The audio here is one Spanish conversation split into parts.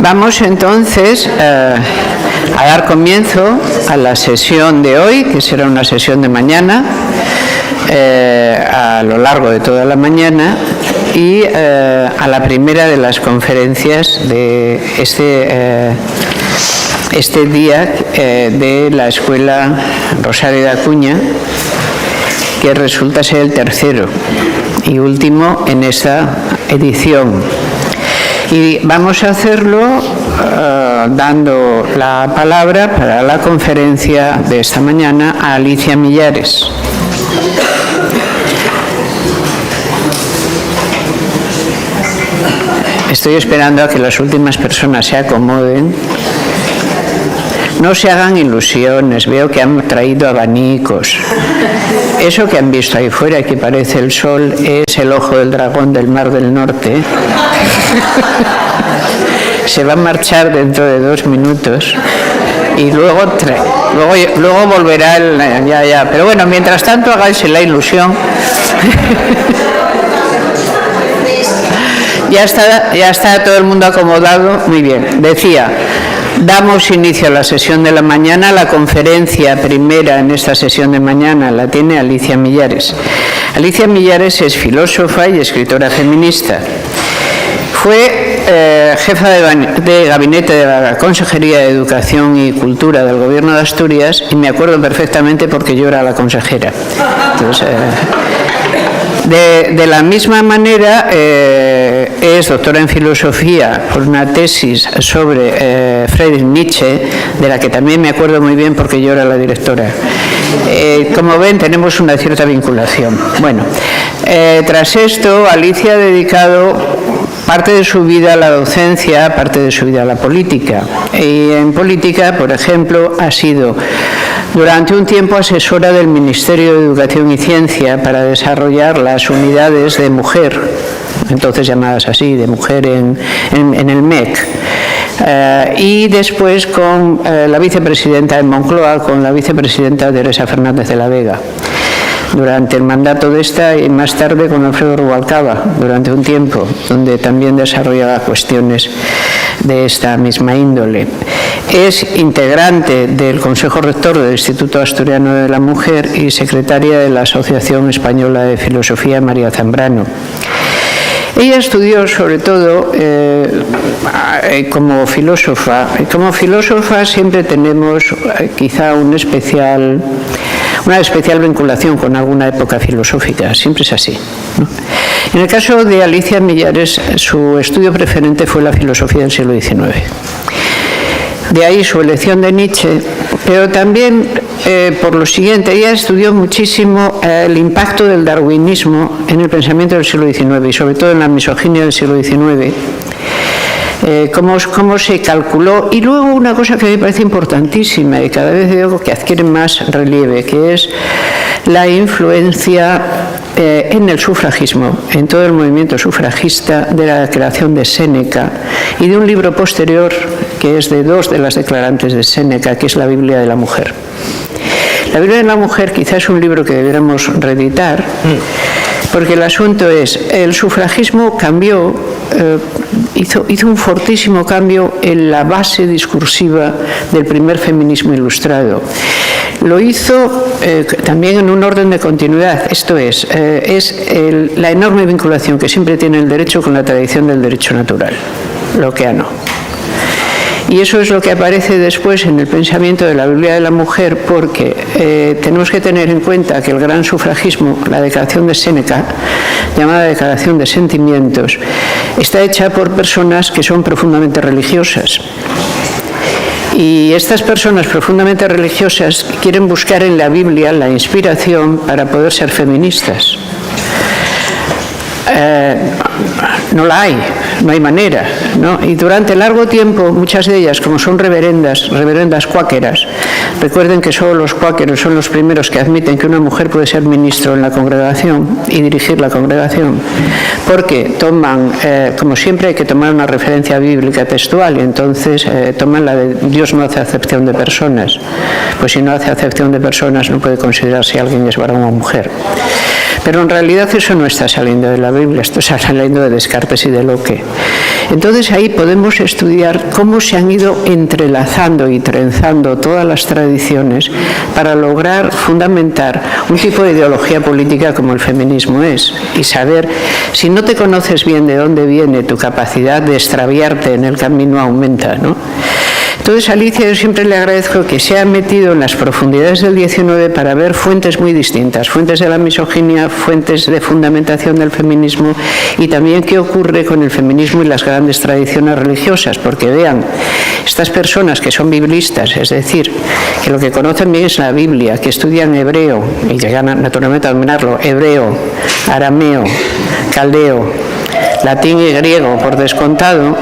Vamos entonces a dar comienzo a la sesión de hoy, que será una sesión de mañana, a lo largo de toda la mañana, y a la primera de las conferencias de este día de la Escuela Rosario de Acuña, que resulta ser el tercero y último en esta edición. Y vamos a hacerlo dando la palabra para la conferencia de esta mañana a Alicia Millares. Estoy esperando a que las últimas personas se acomoden. No se hagan ilusiones, veo que han traído abanicos. Eso que han visto ahí fuera, que parece el sol, es el ojo del dragón del Mar del Norte. Se va a marchar dentro de 2 minutos y luego volverá el... Pero bueno, mientras tanto hagáis la ilusión. Ya está todo el mundo acomodado. Muy bien. Decía, damos inicio a la sesión de la mañana. La conferencia primera en esta sesión de mañana la tiene Alicia Millares. Alicia Millares es filósofa y escritora feminista. Fue jefa de gabinete de la Consejería de Educación y Cultura del Gobierno de Asturias, y me acuerdo perfectamente porque yo era la consejera. Entonces, de la misma manera, es doctora en filosofía por una tesis sobre Friedrich Nietzsche, de la que también me acuerdo muy bien porque yo era la directora. Como ven, tenemos una cierta vinculación. Bueno, tras esto, Alicia ha dedicado parte de su vida a la docencia, parte de su vida a la política. Y en política, por ejemplo, ha sido durante un tiempo asesora del Ministerio de Educación y Ciencia para desarrollar las unidades de mujer, entonces llamadas así, de mujer en el MEC. Y después con la vicepresidenta en Moncloa, con la vicepresidenta Teresa Fernández de la Vega, durante el mandato de esta, y más tarde con Alfredo Rubalcaba, durante un tiempo, donde también desarrollaba cuestiones de esta misma índole. Es integrante del Consejo Rector del Instituto Asturiano de la Mujer y secretaria de la Asociación Española de Filosofía María Zambrano. Ella estudió sobre todo como filósofa. Como filósofa siempre tenemos quizá una especial vinculación con alguna época filosófica, siempre es así, ¿no? En el caso de Alicia Millares, su estudio preferente fue la filosofía del siglo XIX. De ahí su elección de Nietzsche, pero también por lo siguiente, ella estudió muchísimo el impacto del darwinismo en el pensamiento del siglo XIX y sobre todo en la misoginia del siglo XIX. Cómo se calculó, y luego una cosa que me parece importantísima y cada vez veo que adquiere más relieve, que es la influencia en el sufragismo, en todo el movimiento sufragista, de la declaración de Séneca y de un libro posterior que es de 2 de las declarantes de Séneca, que es la Biblia de la Mujer. La Biblia de la Mujer quizás es un libro que deberíamos reeditar, porque el asunto es, el sufragismo cambió, hizo un fortísimo cambio en la base discursiva del primer feminismo ilustrado. Lo hizo también en un orden de continuidad, esto es la enorme vinculación que siempre tiene el derecho con la tradición del derecho natural, lockeano. Y eso es lo que aparece después en el pensamiento de la Biblia de la Mujer, porque tenemos que tener en cuenta que el gran sufragismo, la declaración de Séneca, llamada declaración de sentimientos, está hecha por personas que son profundamente religiosas. Y estas personas profundamente religiosas quieren buscar en la Biblia la inspiración para poder ser feministas. No la hay, no hay manera, ¿no? Y durante largo tiempo, muchas de ellas, como son reverendas cuáqueras, recuerden que solo los cuáqueros son los primeros que admiten que una mujer puede ser ministro en la congregación y dirigir la congregación, porque toman, como siempre hay que tomar una referencia bíblica textual, y entonces toman la de Dios no hace acepción de personas. Pues si no hace acepción de personas, no puede considerar si alguien es varón o mujer. Pero en realidad eso no está saliendo de la Biblia, esto está saliendo de Descartes y de Locke. Entonces ahí podemos estudiar cómo se han ido entrelazando y trenzando todas las tradiciones para lograr fundamentar un tipo de ideología política como el feminismo es, y saber, si no te conoces bien de dónde viene, tu capacidad de extraviarte en el camino aumenta, ¿no? Entonces, a Alicia yo siempre le agradezco que se ha metido en las profundidades del 19 para ver fuentes muy distintas, fuentes de la misoginia, fuentes de fundamentación del feminismo y también qué ocurre con el feminismo y las grandes tradiciones religiosas, porque vean, estas personas que son biblistas, es decir, que lo que conocen bien es la Biblia, que estudian hebreo y llegan naturalmente a dominarlo, hebreo, arameo, caldeo, latín y griego por descontado,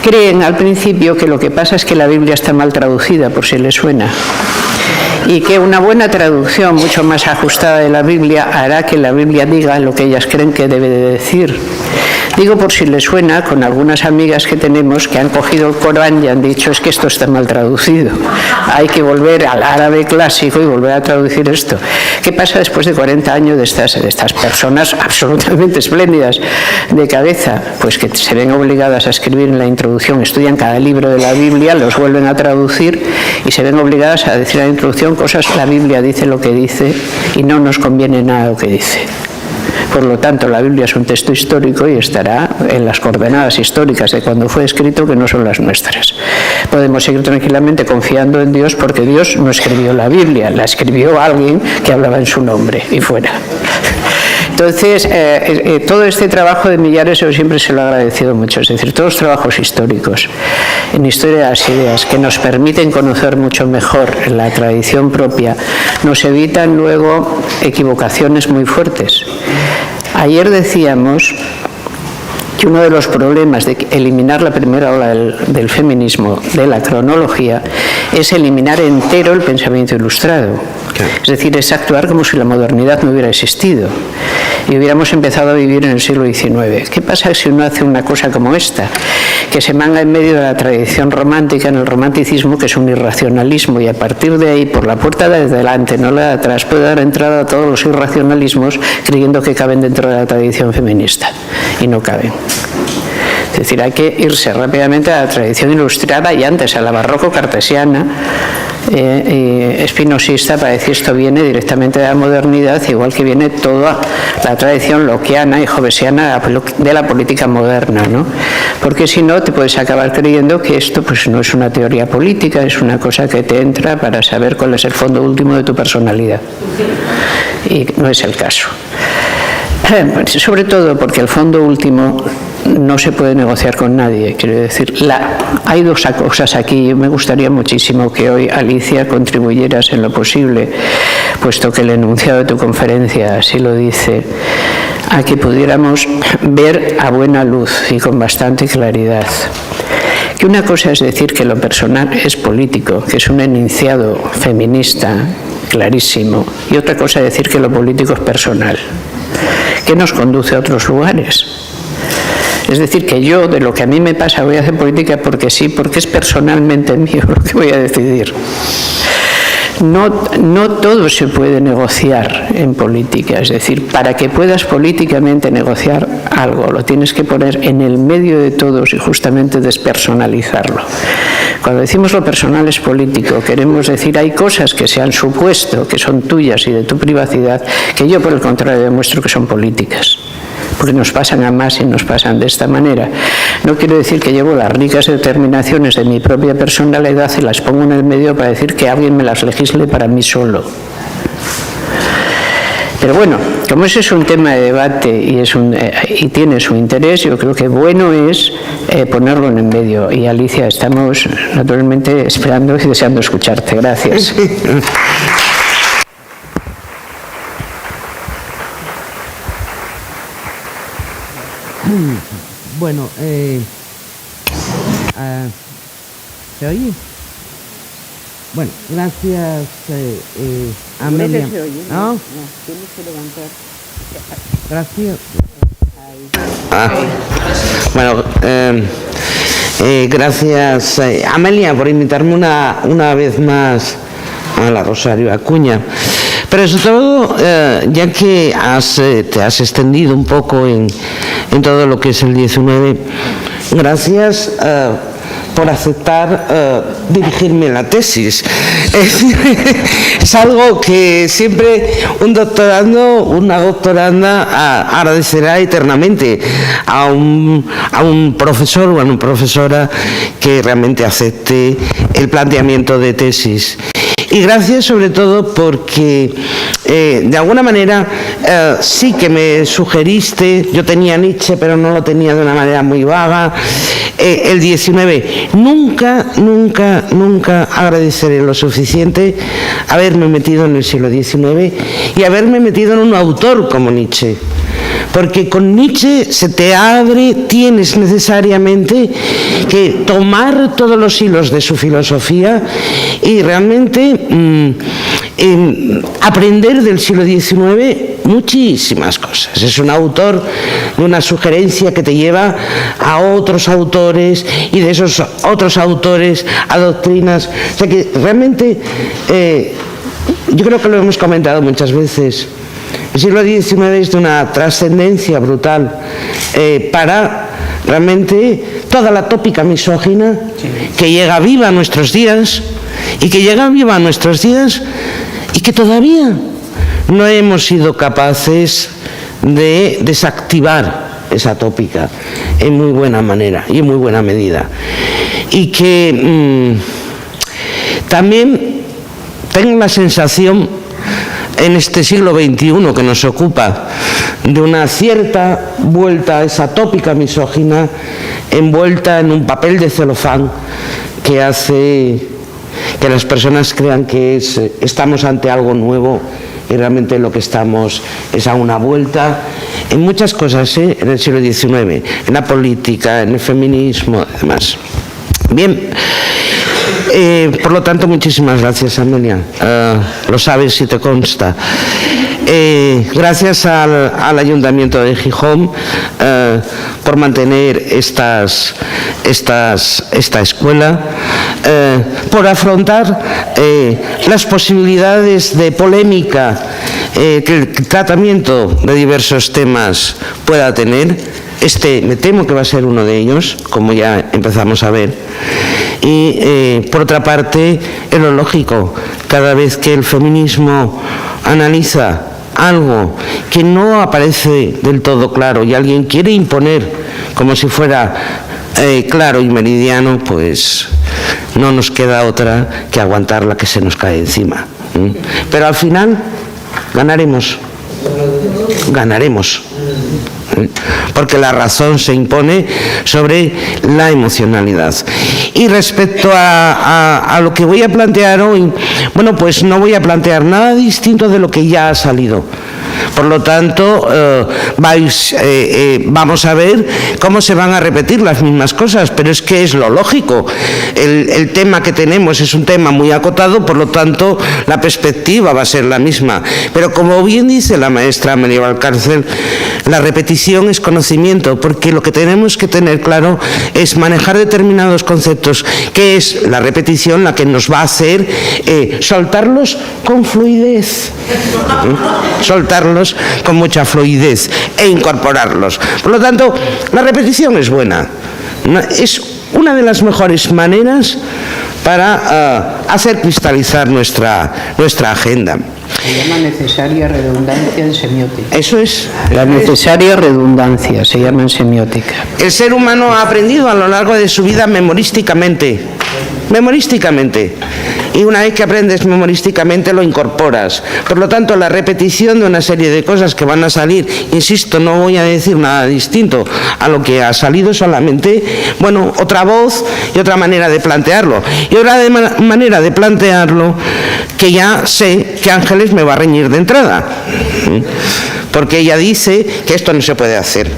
creen al principio que lo que pasa es que la Biblia está mal traducida, por si les suena, y que una buena traducción mucho más ajustada de la Biblia hará que la Biblia diga lo que ellas creen que debe de decir. Digo por si les suena, con algunas amigas que tenemos que han cogido el Corán y han dicho es que esto está mal traducido, hay que volver al árabe clásico y volver a traducir esto. ¿Qué pasa después de 40 años de estas personas absolutamente espléndidas de cabeza? Pues que se ven obligadas a escribir en la introducción, estudian cada libro de la Biblia, los vuelven a traducir y se ven obligadas a decir en la introducción cosas, la Biblia dice lo que dice y no nos conviene nada lo que dice. Por lo tanto, la Biblia es un texto histórico y estará en las coordenadas históricas de cuando fue escrito, que no son las nuestras. Podemos seguir tranquilamente confiando en Dios porque Dios no escribió la Biblia, la escribió alguien que hablaba en su nombre y fuera. Entonces, todo este trabajo de Millares yo siempre se lo he agradecido mucho, es decir, todos los trabajos históricos en historia de las ideas que nos permiten conocer mucho mejor la tradición propia, nos evitan luego equivocaciones muy fuertes. Ayer decíamos que uno de los problemas de eliminar la primera ola del feminismo de la cronología es eliminar entero el pensamiento ilustrado. Es decir, es actuar como si la modernidad no hubiera existido y hubiéramos empezado a vivir en el siglo XIX. ¿Qué pasa si uno hace una cosa como esta? Que se manga en medio de la tradición romántica, en el romanticismo, que es un irracionalismo, y a partir de ahí, por la puerta de delante, no la de atrás, puede dar entrada a todos los irracionalismos creyendo que caben dentro de la tradición feminista, y no caben. Es decir, hay que irse rápidamente a la tradición ilustrada y antes a la barroco cartesiana, espinosista, para decir esto viene directamente de la modernidad, igual que viene toda la tradición lockeana y jovesiana de la política moderna, ¿no? Porque si no te puedes acabar creyendo que esto pues no es una teoría política, es una cosa que te entra para saber cuál es el fondo último de tu personalidad, y no es el caso. Sobre todo porque el fondo último no se puede negociar con nadie. Quiero decir, hay dos cosas aquí. Me gustaría muchísimo que hoy, Alicia, contribuyeras en lo posible, puesto que el enunciado de tu conferencia así lo dice, a que pudiéramos ver a buena luz y con bastante claridad que una cosa es decir que lo personal es político, que es un enunciado feminista clarísimo, y otra cosa es decir que lo político es personal, que nos conduce a otros lugares. Es decir, que yo, de lo que a mí me pasa, voy a hacer política porque sí, porque es personalmente mío lo que voy a decidir. No todo se puede negociar en política, es decir, para que puedas políticamente negociar algo, lo tienes que poner en el medio de todos y justamente despersonalizarlo. Cuando decimos lo personal es político, queremos decir hay cosas que se han supuesto que son tuyas y de tu privacidad, que yo por el contrario demuestro que son políticas, porque nos pasan a más y nos pasan de esta manera. No quiero decir que llevo las ricas determinaciones de mi propia personalidad y las pongo en el medio para decir que alguien me las legisle para mí solo. Pero bueno, como ese es un tema de debate y tiene su interés, yo creo que bueno es ponerlo en el medio. Y Alicia, estamos naturalmente esperando y deseando escucharte. Gracias. Bueno, ¿se oye? Bueno, gracias, Amelia. Se oye, ¿no? No, tienes que levantar. Gracias. Bueno, gracias, Amelia, por invitarme una vez más a la Rosario Acuña. Pero sobre todo, ya que te has extendido un poco en todo lo que es el 19, gracias por aceptar dirigirme la tesis. Es algo que siempre un doctorando, una doctoranda agradecerá eternamente a un profesor o a una profesora que realmente acepte el planteamiento de tesis. Y gracias sobre todo porque de alguna manera sí que me sugeriste, yo tenía Nietzsche pero no lo tenía de una manera muy vaga, el 19. Nunca agradeceré lo suficiente haberme metido en el siglo XIX y haberme metido en un autor como Nietzsche. Porque con Nietzsche se te abre, tienes necesariamente que tomar todos los hilos de su filosofía y realmente aprender del siglo XIX muchísimas cosas. Es un autor de una sugerencia que te lleva a otros autores y de esos otros autores a doctrinas. O sea que realmente yo creo que lo hemos comentado muchas veces. El siglo XIX es de una trascendencia brutal para realmente toda la tópica misógina que llega viva a nuestros días y que todavía no hemos sido capaces de desactivar esa tópica en muy buena manera y en muy buena medida. Y que también tengo la sensación en este siglo XXI que nos ocupa de una cierta vuelta a esa tópica misógina envuelta en un papel de celofán que hace que las personas crean que estamos ante algo nuevo y realmente lo que estamos es a una vuelta en muchas cosas en el siglo XIX, en la política, en el feminismo y demás. Bien. Por lo tanto, muchísimas gracias, Amelia. Lo sabes y te consta. Gracias al Ayuntamiento de Gijón por mantener esta escuela, por afrontar las posibilidades de polémica que el tratamiento de diversos temas pueda tener. Me temo que va a ser uno de ellos, como ya empezamos a ver. Y por otra parte, es lo lógico, cada vez que el feminismo analiza algo que no aparece del todo claro y alguien quiere imponer como si fuera claro y meridiano, pues no nos queda otra que aguantar la que se nos cae encima. Pero al final ganaremos. Porque la razón se impone sobre la emocionalidad. Y respecto a lo que voy a plantear hoy, bueno, pues no voy a plantear nada distinto de lo que ya ha salido. Por lo tanto, vamos a ver cómo se van a repetir las mismas cosas, pero es que es lo lógico. El tema que tenemos es un tema muy acotado, por lo tanto, la perspectiva va a ser la misma. Pero como bien dice la maestra Amelia Valcárcel, la repetición es conocimiento, porque lo que tenemos que tener claro es manejar determinados conceptos, que es la repetición la que nos va a hacer soltarlos con fluidez. Soltarlos con mucha fluidez e incorporarlos. Por lo tanto, la repetición es buena. Es una de las mejores maneras para hacer cristalizar nuestra agenda. Se llama necesaria redundancia en semiótica. Eso es. La necesaria redundancia se llama en semiótica. El ser humano ha aprendido a lo largo de su vida memorísticamente. Y una vez que aprendes memorísticamente lo incorporas. Por lo tanto, la repetición de una serie de cosas que van a salir, insisto, no voy a decir nada distinto a lo que ha salido, solamente, bueno, otra voz y otra manera de plantearlo. Y otra manera de plantearlo que ya sé que Ángeles me va a reñir de entrada, porque ella dice que esto no se puede hacer.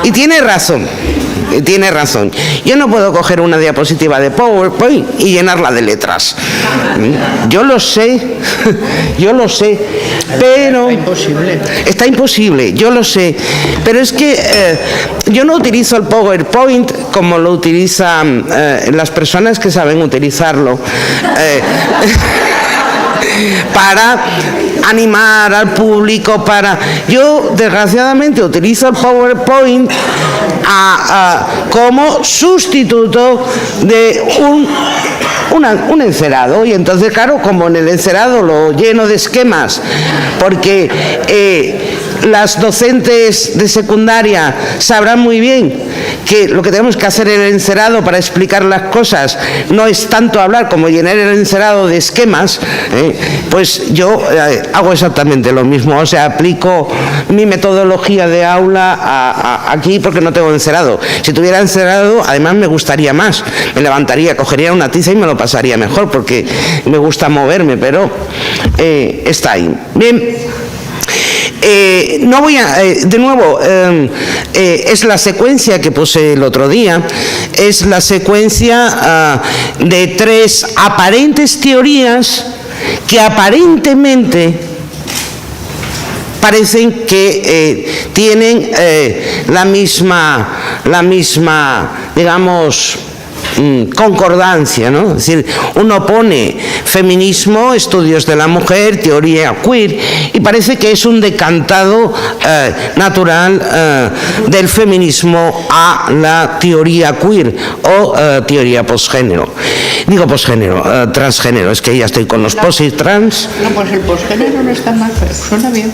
Y tiene razón. Yo no puedo coger una diapositiva de PowerPoint y llenarla de letras. Yo lo sé, pero... Está imposible, yo lo sé. Pero es que yo no utilizo el PowerPoint como lo utilizan las personas que saben utilizarlo. para animar al público, Yo, desgraciadamente, utilizo el PowerPoint como sustituto de un encerado, y entonces, claro, como en el encerado lo lleno de esquemas, porque las docentes de secundaria sabrán muy bien que lo que tenemos que hacer en el encerado para explicar las cosas no es tanto hablar como llenar el encerado de esquemas, pues yo hago exactamente lo mismo, o sea, aplico mi metodología de aula aquí porque no tengo encerado. Si tuviera encerado, además me gustaría más, me levantaría, cogería una tiza y me lo pasaría mejor porque me gusta moverme, pero está ahí. Bien. No voy a, de nuevo, es la secuencia que puse el otro día, es la secuencia de 3 aparentes teorías que aparentemente parecen que tienen la misma, digamos, concordancia, ¿no? Es decir, uno pone feminismo, estudios de la mujer, teoría queer, y parece que es un decantado natural del feminismo a la teoría queer o teoría posgénero. Digo posgénero, transgénero, es que ya estoy con los pos y trans. No, pues el posgénero no está mal, pero suena bien.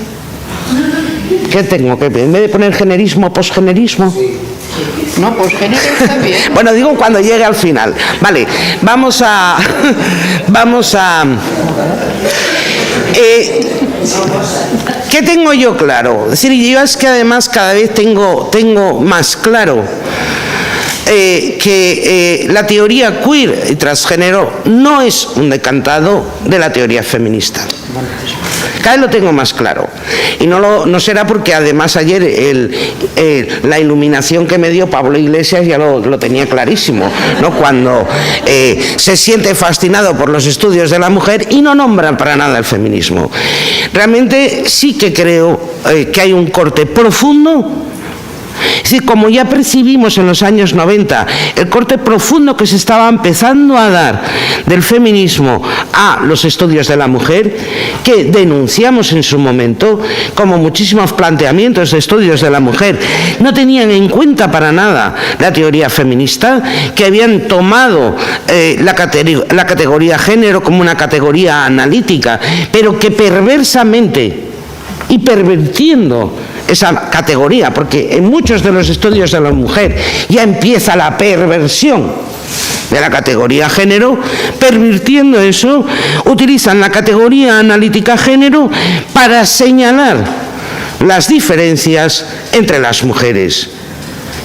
¿Qué tengo que en vez de poner generismo, posgenerismo? No, posgénero está bien. Bueno, digo cuando llegue al final. Vale, vamos a ¿qué tengo yo claro? Es decir, yo es que además cada vez tengo más claro que la teoría queer y transgénero no es un decantado de la teoría feminista. Cada vez lo tengo más claro. Y no será porque además ayer la iluminación que me dio Pablo Iglesias ya lo tenía clarísimo, ¿no? Cuando se siente fascinado por los estudios de la mujer y no nombra para nada el feminismo. Realmente sí que creo que hay un corte profundo. Es decir, como ya percibimos en los años 90, el corte profundo que se estaba empezando a dar del feminismo a los estudios de la mujer, que denunciamos en su momento, como muchísimos planteamientos de estudios de la mujer no tenían en cuenta para nada la teoría feminista, que habían tomado la categoría género como una categoría analítica, pero que perversamente y pervirtiendo esa categoría, porque en muchos de los estudios de la mujer ya empieza la perversión de la categoría género, pervirtiendo eso, utilizan la categoría analítica género para señalar las diferencias entre las mujeres.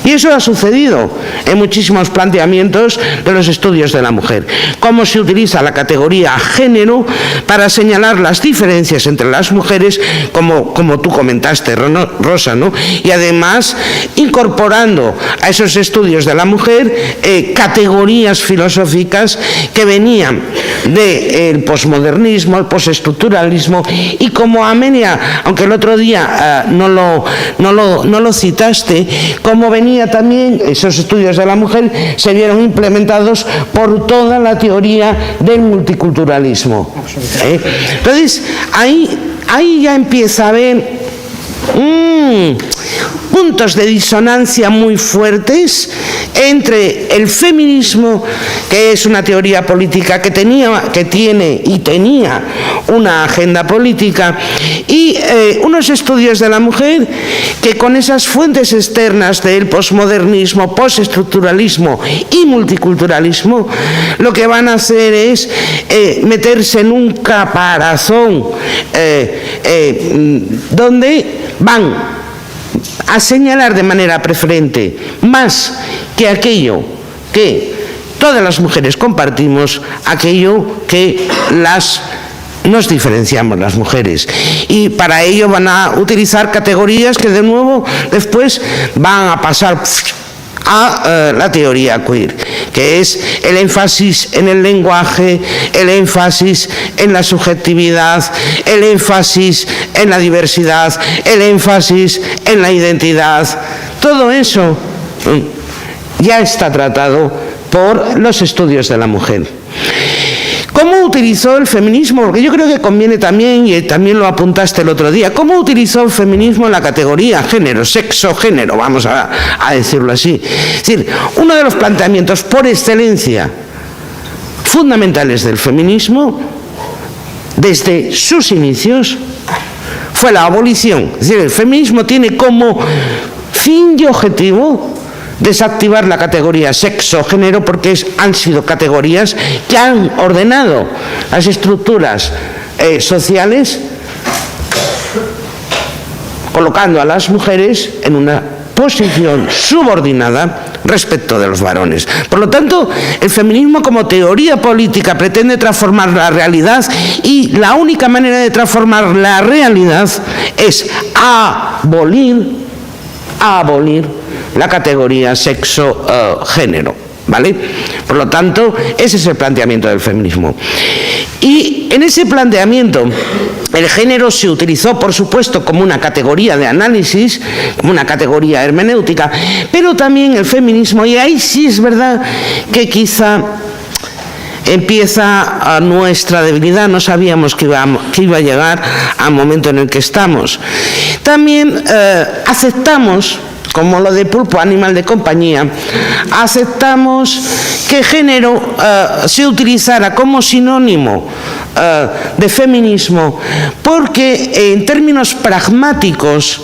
Y eso ha sucedido en muchísimos planteamientos de los estudios de la mujer. Cómo se utiliza la categoría género para señalar las diferencias entre las mujeres, como tú comentaste, Rosa, ¿no? Y además incorporando a esos estudios de la mujer categorías filosóficas que venían del posmodernismo, el postestructuralismo, y como Amenia, aunque el otro día no lo citaste, como venía también esos estudios de la mujer, se vieron implementados por toda la teoría del multiculturalismo. Entonces, ahí ya empieza a haber puntos de disonancia muy fuertes entre el feminismo, que es una teoría política que tiene una agenda política, y unos estudios de la mujer que con esas fuentes externas del posmodernismo, postestructuralismo y multiculturalismo, lo que van a hacer es meterse en un caparazón donde van a señalar de manera preferente más que aquello que todas las mujeres compartimos, aquello que nos diferenciamos las mujeres, y para ello van a utilizar categorías que de nuevo después van a pasar a la teoría queer, que es el énfasis en el lenguaje, el énfasis en la subjetividad, el énfasis en la diversidad, el énfasis en la identidad. Todo eso ya está tratado por los estudios de la mujer. ¿Cómo utilizó el feminismo? Porque yo creo que conviene también, y también lo apuntaste el otro día, ¿cómo utilizó el feminismo la categoría género, sexo, género, vamos a decirlo así? Es decir, uno de los planteamientos por excelencia fundamentales del feminismo, desde sus inicios, fue la abolición. Es decir, el feminismo tiene como fin y objetivo desactivar la categoría sexo-género, porque han sido categorías que han ordenado las estructuras sociales, colocando a las mujeres en una posición subordinada respecto de los varones. Por lo tanto, el feminismo como teoría política pretende transformar la realidad, y la única manera de transformar la realidad es abolir la categoría sexo-género, ¿vale? Por lo tanto, ese es el planteamiento del feminismo. Y en ese planteamiento, el género se utilizó, por supuesto, como una categoría de análisis, como una categoría hermenéutica, pero también el feminismo, y ahí sí es verdad que quizá empieza a nuestra debilidad, no sabíamos que iba a llegar al momento en el que estamos. También aceptamos, como lo de pulpo, animal de compañía, aceptamos que género se utilizara como sinónimo de feminismo, porque en términos pragmáticos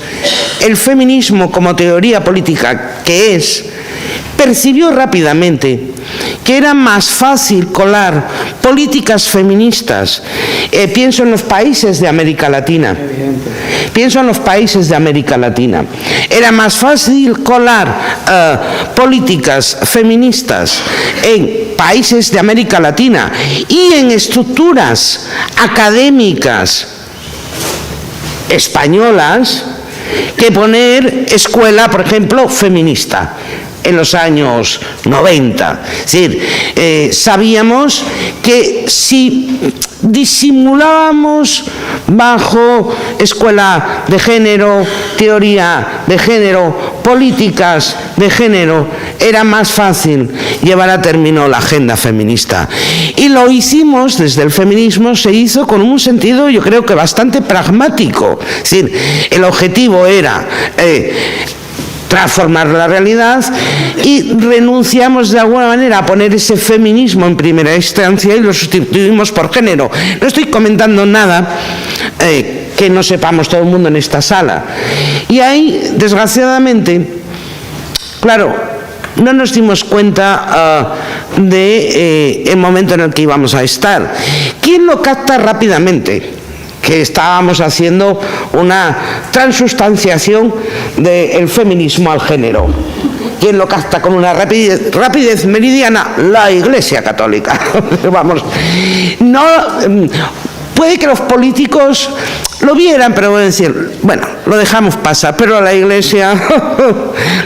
el feminismo como teoría política que es, percibió rápidamente que era más fácil colar políticas feministas. Pienso en los países de América Latina. Era más fácil colar políticas feministas en países de América Latina y en estructuras académicas españolas que poner escuela, por ejemplo, feminista en los años 90. Es decir, sabíamos que si disimulábamos bajo escuela de género, teoría de género, políticas de género, era más fácil llevar a término la agenda feminista. Y lo hicimos, desde el feminismo se hizo con un sentido, yo creo que bastante pragmático. Es decir, el objetivo era transformar la realidad, y renunciamos de alguna manera a poner ese feminismo en primera instancia y lo sustituimos por género. No estoy comentando nada que no sepamos todo el mundo en esta sala. Y ahí, desgraciadamente, claro, no nos dimos cuenta del momento en el que íbamos a estar. ¿Quién lo capta rápidamente? Que estábamos haciendo una transustanciación del feminismo al género. ¿Quién lo capta con una rapidez meridiana? La Iglesia Católica. Vamos, no, puede que los políticos lo vieran, pero voy a decir, bueno, lo dejamos pasar, pero la Iglesia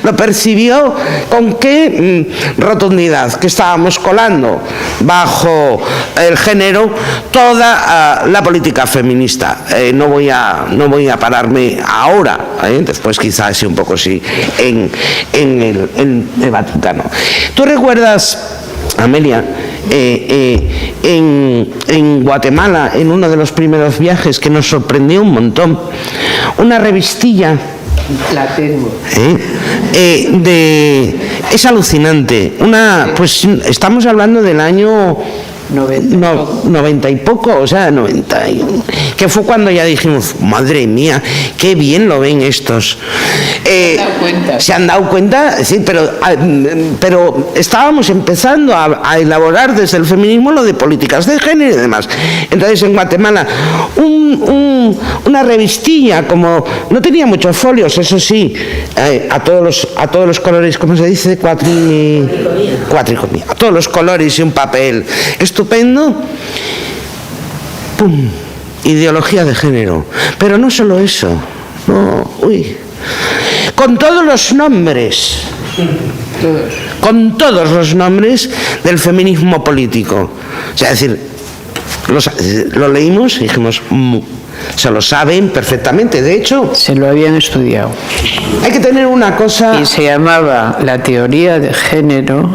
lo percibió con qué rotundidad, que estábamos colando bajo el género toda la política feminista. No voy a pararme ahora, después quizás sí un poco sí, en el Vaticano. ¿Tú recuerdas, Amelia, en Guatemala, en uno de los primeros viajes que nos sorprendió un montón, una revistilla? La tengo. Es alucinante. Pues estamos hablando del año 90 y poco, o sea, 90, que fue cuando ya dijimos, madre mía, qué bien lo ven estos. Se han dado cuenta, sí, pero estábamos empezando a elaborar desde el feminismo lo de políticas de género y demás. Entonces, en Guatemala, una revistilla, como no tenía muchos folios, eso sí, a todos los colores, ¿cómo se dice? Cuatricomía. A todos los colores y un papel estupendo. ¡Pum! Ideología de género. Pero no solo eso. No, con todos los nombres. Con todos los nombres del feminismo político. O sea, es decir, lo leímos y dijimos, se lo saben perfectamente. De hecho, se lo habían estudiado. Hay que tener una cosa. Y se llamaba La teoría de género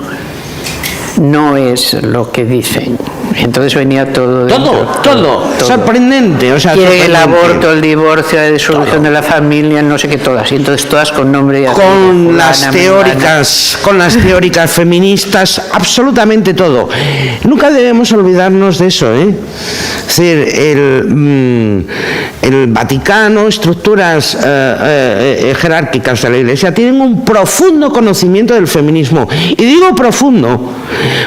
no es lo que dicen. Entonces venía todo. Todo. Sorprendente. O sea, quiere el aborto, el divorcio, la disolución de la familia, no sé qué, todas. Y entonces todas con nombre y con las teóricas feministas, absolutamente todo. Nunca debemos olvidarnos de eso, ¿eh? Es decir, el Vaticano, estructuras jerárquicas de la Iglesia tienen un profundo conocimiento del feminismo. Y digo profundo,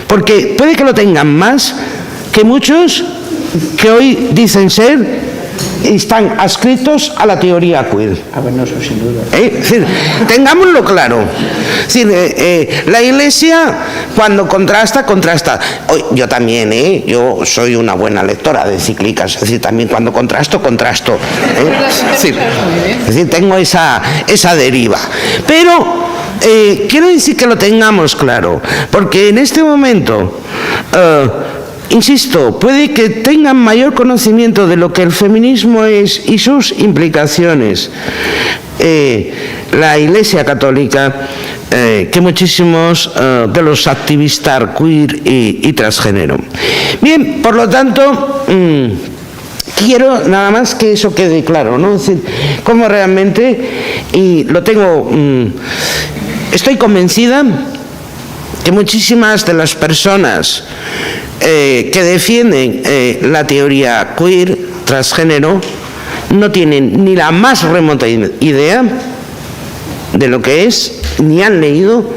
porque puede que lo tengan más que muchos que hoy dicen ser y están adscritos a la teoría queer. Bueno, eso sin duda. Es decir, tengámoslo claro. Es decir, la Iglesia, cuando contrasta. Yo también, yo soy una buena lectora de encíclicas. Es decir, también cuando contrasto. Es decir, tengo esa deriva. Pero quiero decir que lo tengamos claro, porque en este momento, insisto, puede que tengan mayor conocimiento de lo que el feminismo es y sus implicaciones la Iglesia Católica que muchísimos de los activistas queer y transgénero. Bien, por lo tanto, quiero nada más que eso quede claro, ¿no? Es decir, cómo realmente, y lo tengo, estoy convencida que muchísimas de las personas que defienden la teoría queer, transgénero, no tienen ni la más remota idea de lo que es, ni han leído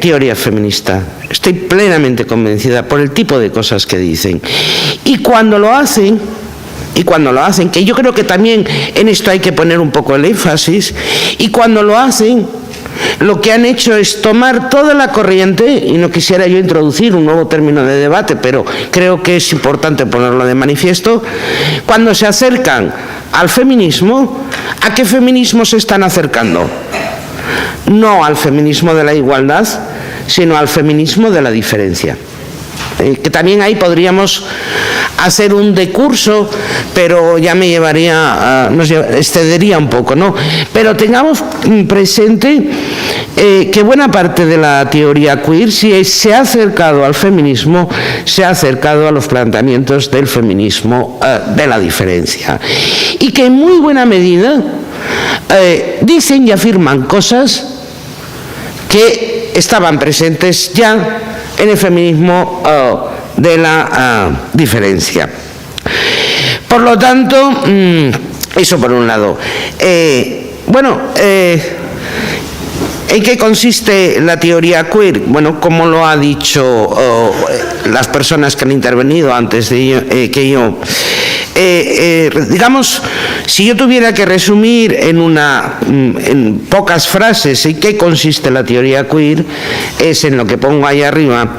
teoría feminista. Estoy plenamente convencida por el tipo de cosas que dicen. Y cuando lo hacen, que yo creo que también en esto hay que poner un poco el énfasis, y cuando lo hacen, lo que han hecho es tomar toda la corriente, y no quisiera yo introducir un nuevo término de debate, pero creo que es importante ponerlo de manifiesto, cuando se acercan al feminismo, ¿a qué feminismo se están acercando? No al feminismo de la igualdad, sino al feminismo de la diferencia. Que también ahí podríamos hacer un decurso, pero ya me nos excedería un poco, ¿no? Pero tengamos presente que buena parte de la teoría queer, si se ha acercado al feminismo, se ha acercado a los planteamientos del feminismo de la diferencia. Y que en muy buena medida dicen y afirman cosas que estaban presentes ya en el feminismo de la diferencia. Por lo tanto, eso por un lado. ¿En qué consiste la teoría queer? Bueno, como lo ha dicho las personas que han intervenido antes de que yo. Digamos, si yo tuviera que resumir en pocas frases en qué consiste la teoría queer, es en lo que pongo ahí arriba,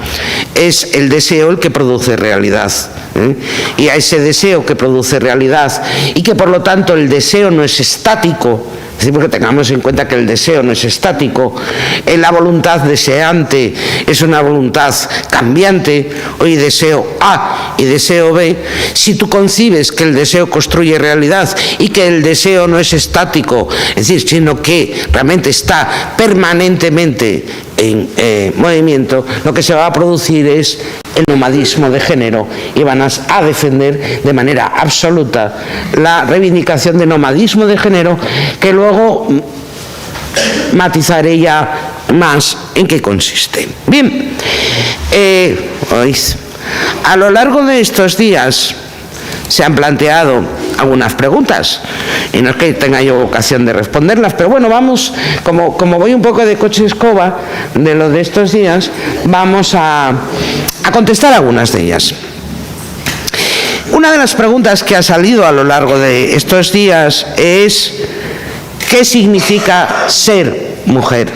es el deseo el que produce realidad. Y a ese deseo que produce realidad, y que por lo tanto el deseo no es estático, es decir, porque tengamos en cuenta que el deseo no es estático, la voluntad deseante es una voluntad cambiante. Hoy deseo A y deseo B. Si tú concibes que el deseo construye realidad y que el deseo no es estático, es decir, sino que realmente está permanentemente en movimiento, lo que se va a producir es el nomadismo de género, y van a defender de manera absoluta la reivindicación de nomadismo de género, que luego matizaré ya más en qué consiste. Bien, a lo largo de estos días se han planteado algunas preguntas, y no es que tenga yo ocasión de responderlas, pero bueno, vamos, como voy un poco de coche escoba de lo de estos días, vamos a contestar algunas de ellas. Una de las preguntas que ha salido a lo largo de estos días es: ¿qué significa ser mujer?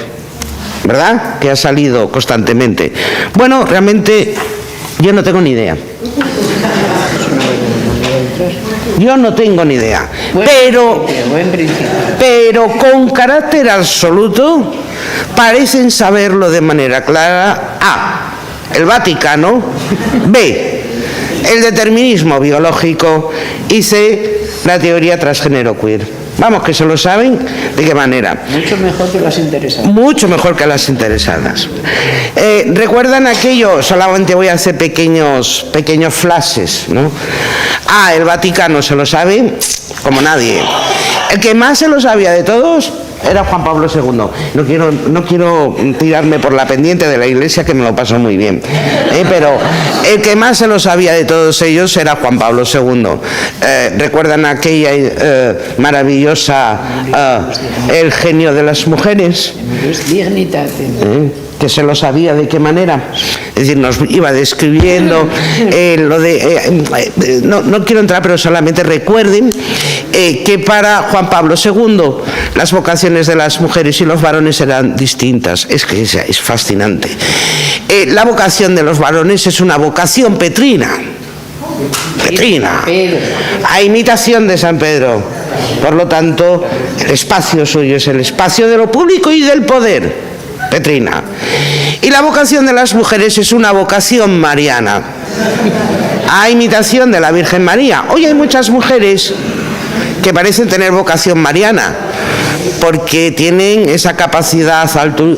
¿Verdad? Que ha salido constantemente. Bueno, realmente yo no tengo ni idea. Yo no tengo ni idea. Pero con carácter absoluto parecen saberlo de manera clara: A, el Vaticano; B, el determinismo biológico; y C, la teoría transgénero queer. Vamos, que se lo saben de qué manera. Mucho mejor que las interesadas. Mucho mejor que las interesadas. ¿Recuerdan aquello? Solamente voy a hacer pequeños flashes, ¿no? El Vaticano se lo sabe como nadie. El que más se lo sabía de todos era Juan Pablo II. No quiero tirarme por la pendiente de la Iglesia, que me lo pasó muy bien. Pero el que más se lo sabía de todos ellos era Juan Pablo II. ¿Recuerdan aquella maravillosa El genio de las mujeres? Que se lo sabía de qué manera. Es decir, nos iba describiendo lo de... no quiero entrar, pero solamente recuerden que para Juan Pablo II las vocaciones de las mujeres y los varones eran distintas. Es que es fascinante. La vocación de los varones es una vocación petrina, a imitación de San Pedro. Por lo tanto, el espacio suyo es el espacio de lo público y del poder. Petrina. Y la vocación de las mujeres es una vocación mariana, a imitación de la Virgen María. Hoy hay muchas mujeres que parecen tener vocación mariana porque tienen esa capacidad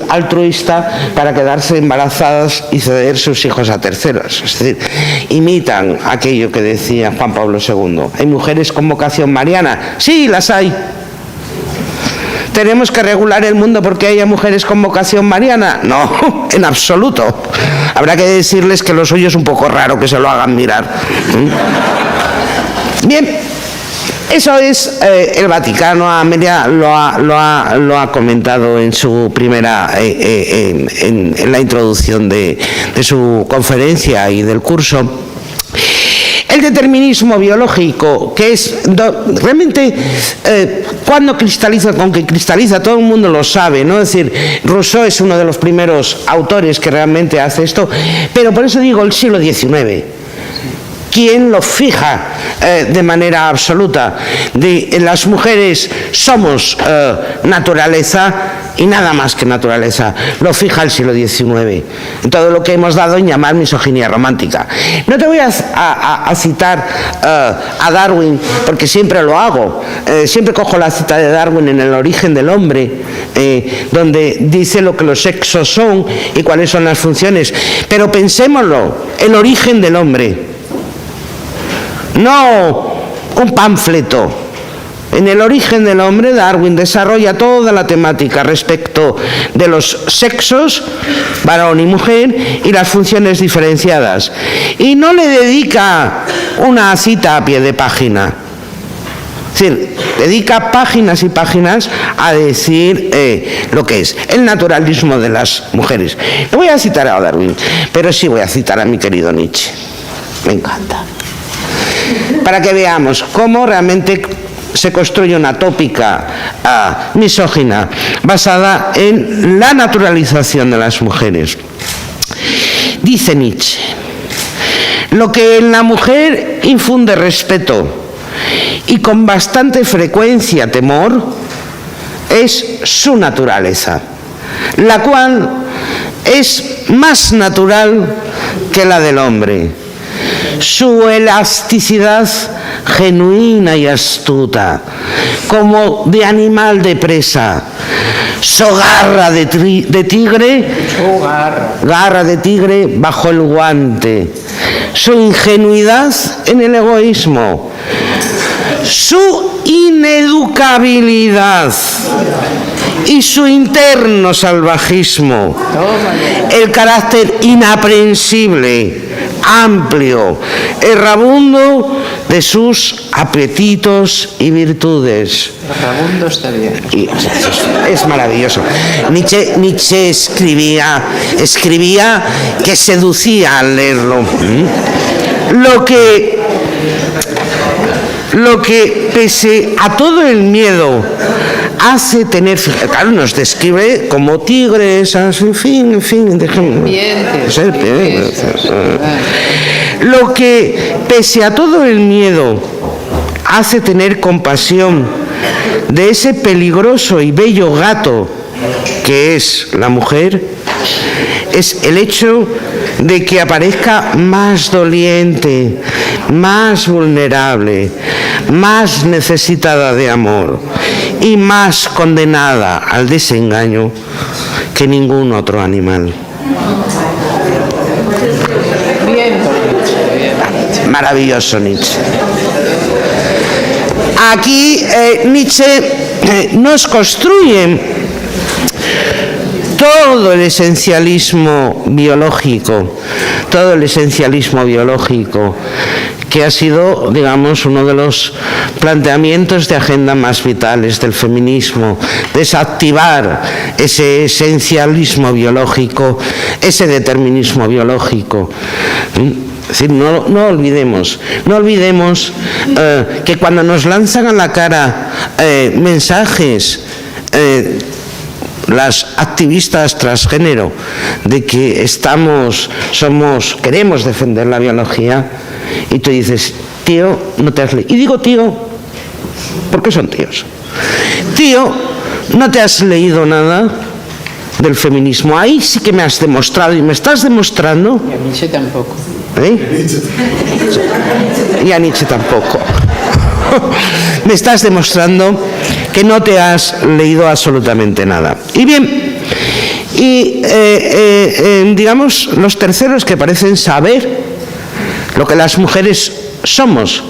altruista para quedarse embarazadas y ceder sus hijos a terceros. Es decir, imitan aquello que decía Juan Pablo II. ¿Hay mujeres con vocación mariana? Sí, las hay. ¿Tenemos que regular el mundo porque haya mujeres con vocación mariana? No, en absoluto. Habrá que decirles que lo suyo es un poco raro, que se lo hagan mirar. Bien, eso es el Vaticano. Amelia lo ha comentado en su primera, en la introducción de su conferencia y del curso. El determinismo biológico, que es realmente cuando cristaliza, con que cristaliza, todo el mundo lo sabe, ¿no? Es decir, Rousseau es uno de los primeros autores que realmente hace esto, pero por eso digo el siglo XIX. ¿Quién lo fija de manera absoluta? Las mujeres somos naturaleza y nada más que naturaleza. Lo fija el siglo XIX. Todo lo que hemos dado en llamar misoginia romántica. No te voy a citar a Darwin, porque siempre lo hago. Siempre cojo la cita de Darwin en El origen del hombre, donde dice lo que los sexos son y cuáles son las funciones. Pero pensémoslo, el origen del hombre. No un panfleto. En El origen del hombre, Darwin desarrolla toda la temática respecto de los sexos, varón y mujer, y las funciones diferenciadas. Y no le dedica una cita a pie de página. Es decir, dedica páginas y páginas a decir lo que es el naturalismo de las mujeres. No voy a citar a Darwin, pero sí voy a citar a mi querido Nietzsche. Me encanta. Para que veamos cómo realmente se construye una tópica misógina basada en la naturalización de las mujeres. Dice Nietzsche: lo que en la mujer infunde respeto y con bastante frecuencia temor es su naturaleza, la cual es más natural que la del hombre. Su elasticidad genuina y astuta, como de animal de presa, su garra de tigre, garra de tigre bajo el guante, su ingenuidad en el egoísmo, su ineducabilidad y su interno salvajismo, el carácter inaprensible, amplio, errabundo de sus apetitos y virtudes. Errabundo está bien. Es maravilloso. Nietzsche escribía que seducía al leerlo. Lo que pese a todo el miedo hace tener, claro, nos describe como tigres, en fin, lo que pese a todo el miedo hace tener compasión de ese peligroso y bello gato que es la mujer, es el hecho de que aparezca más doliente, más vulnerable, más necesitada de amor. y más condenada al desengaño que ningún otro animal. Maravilloso Nietzsche. Aquí Nietzsche nos construye todo el esencialismo biológico, que ha sido, digamos, uno de los planteamientos de agenda más vitales del feminismo, desactivar ese esencialismo biológico, ese determinismo biológico. Es decir, no olvidemos que cuando nos lanzan a la cara mensajes las activistas transgénero de que queremos defender la biología, y tú dices, tío, no te has leído. Y digo tío, porque son tíos. Tío, no te has leído nada del feminismo. Ahí sí que me has demostrado y me estás demostrando. Y a Nietzsche tampoco. Y a Nietzsche tampoco. Me estás demostrando que no te has leído absolutamente nada. Y bien, digamos, los terceros que parecen saber lo que las mujeres somos,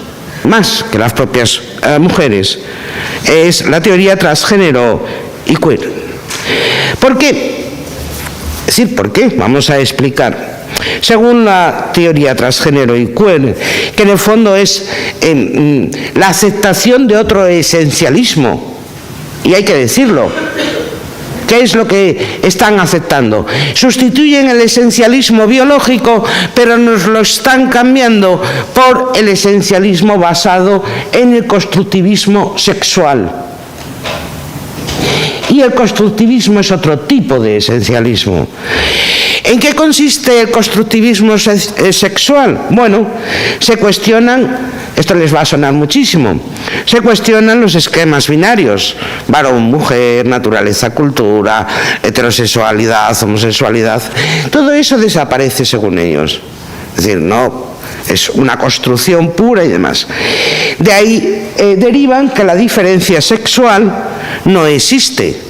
más que las propias mujeres, es la teoría transgénero y queer. ¿Por qué? ¿Por qué? Vamos a explicar. Según la teoría transgénero y queer, que en el fondo es la aceptación de otro esencialismo, y hay que decirlo. ¿Qué es lo que están aceptando? Sustituyen el esencialismo biológico, pero nos lo están cambiando por el esencialismo basado en el constructivismo sexual. Y el constructivismo es otro tipo de esencialismo. ¿En qué consiste el constructivismo sexual? Bueno, se cuestionan, esto les va a sonar muchísimo, se cuestionan los esquemas binarios, varón, mujer, naturaleza, cultura, heterosexualidad, homosexualidad, todo eso desaparece según ellos. Es decir, no, es una construcción pura y demás. De ahí derivan que la diferencia sexual no existe,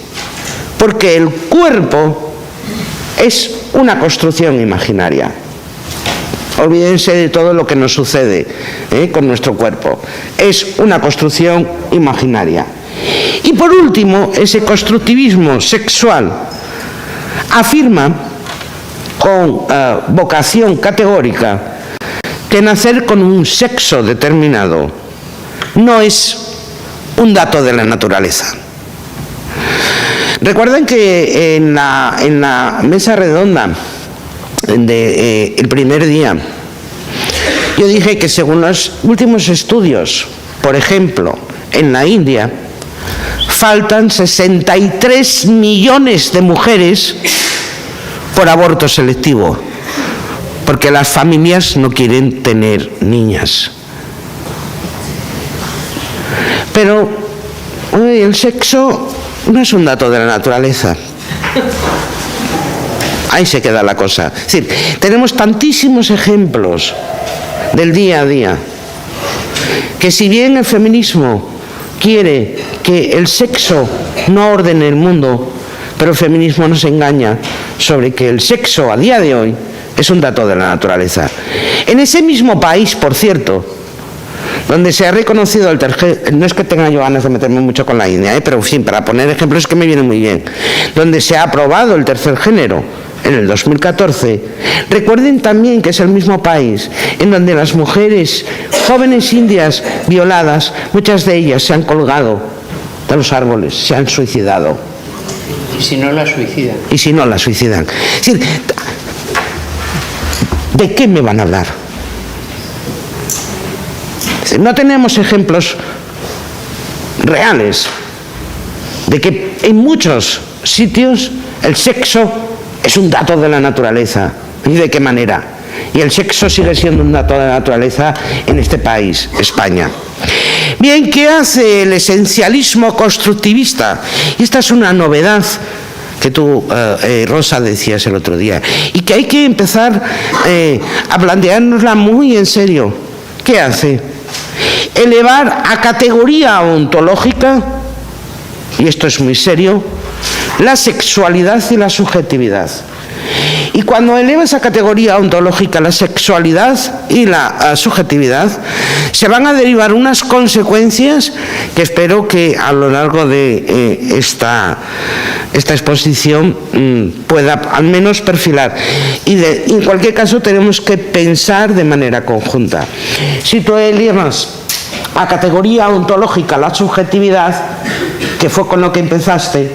porque el cuerpo es una construcción imaginaria. Olvídense de todo lo que nos sucede con nuestro cuerpo. Es una construcción imaginaria. Y por último, ese constructivismo sexual afirma con vocación categórica que nacer con un sexo determinado no es un dato de la naturaleza. Recuerden que en la mesa redonda del primer día yo dije que según los últimos estudios, por ejemplo, en la India, faltan 63 millones de mujeres por aborto selectivo, porque las familias no quieren tener niñas. Pero el sexo no es un dato de la naturaleza. Ahí se queda la cosa. Es decir, tenemos tantísimos ejemplos del día a día que si bien el feminismo quiere que el sexo no ordene el mundo, pero el feminismo nos engaña sobre que el sexo a día de hoy es un dato de la naturaleza. En ese mismo país, por cierto, donde se ha reconocido el tercer, no es que tenga yo ganas de meterme mucho con la India, pero sí, para poner ejemplos es que me viene muy bien, donde se ha aprobado el tercer género en el 2014, recuerden también que es el mismo país en donde las mujeres jóvenes indias violadas, muchas de ellas se han colgado de los árboles, se han suicidado. ¿Y si no la suicidan? Y si no la suicidan. Es decir, ¿de qué me van a hablar? No tenemos ejemplos reales de que en muchos sitios el sexo es un dato de la naturaleza. ¿Y de qué manera? Y el sexo sigue siendo un dato de la naturaleza en este país, España. Bien, ¿qué hace el esencialismo constructivista? Y esta es una novedad que tú, Rosa, decías el otro día, y que hay que empezar a planteárnosla muy en serio. ¿Qué hace? Elevar a categoría ontológica y esto es muy serio, la sexualidad y la subjetividad. Y cuando eleva esa categoría ontológica la sexualidad y la subjetividad, se van a derivar unas consecuencias que espero que a lo largo de esta exposición pueda al menos perfilar. Y en cualquier caso tenemos que pensar de manera conjunta. Si tú elevas a categoría ontológica la subjetividad, que fue con lo que empezaste,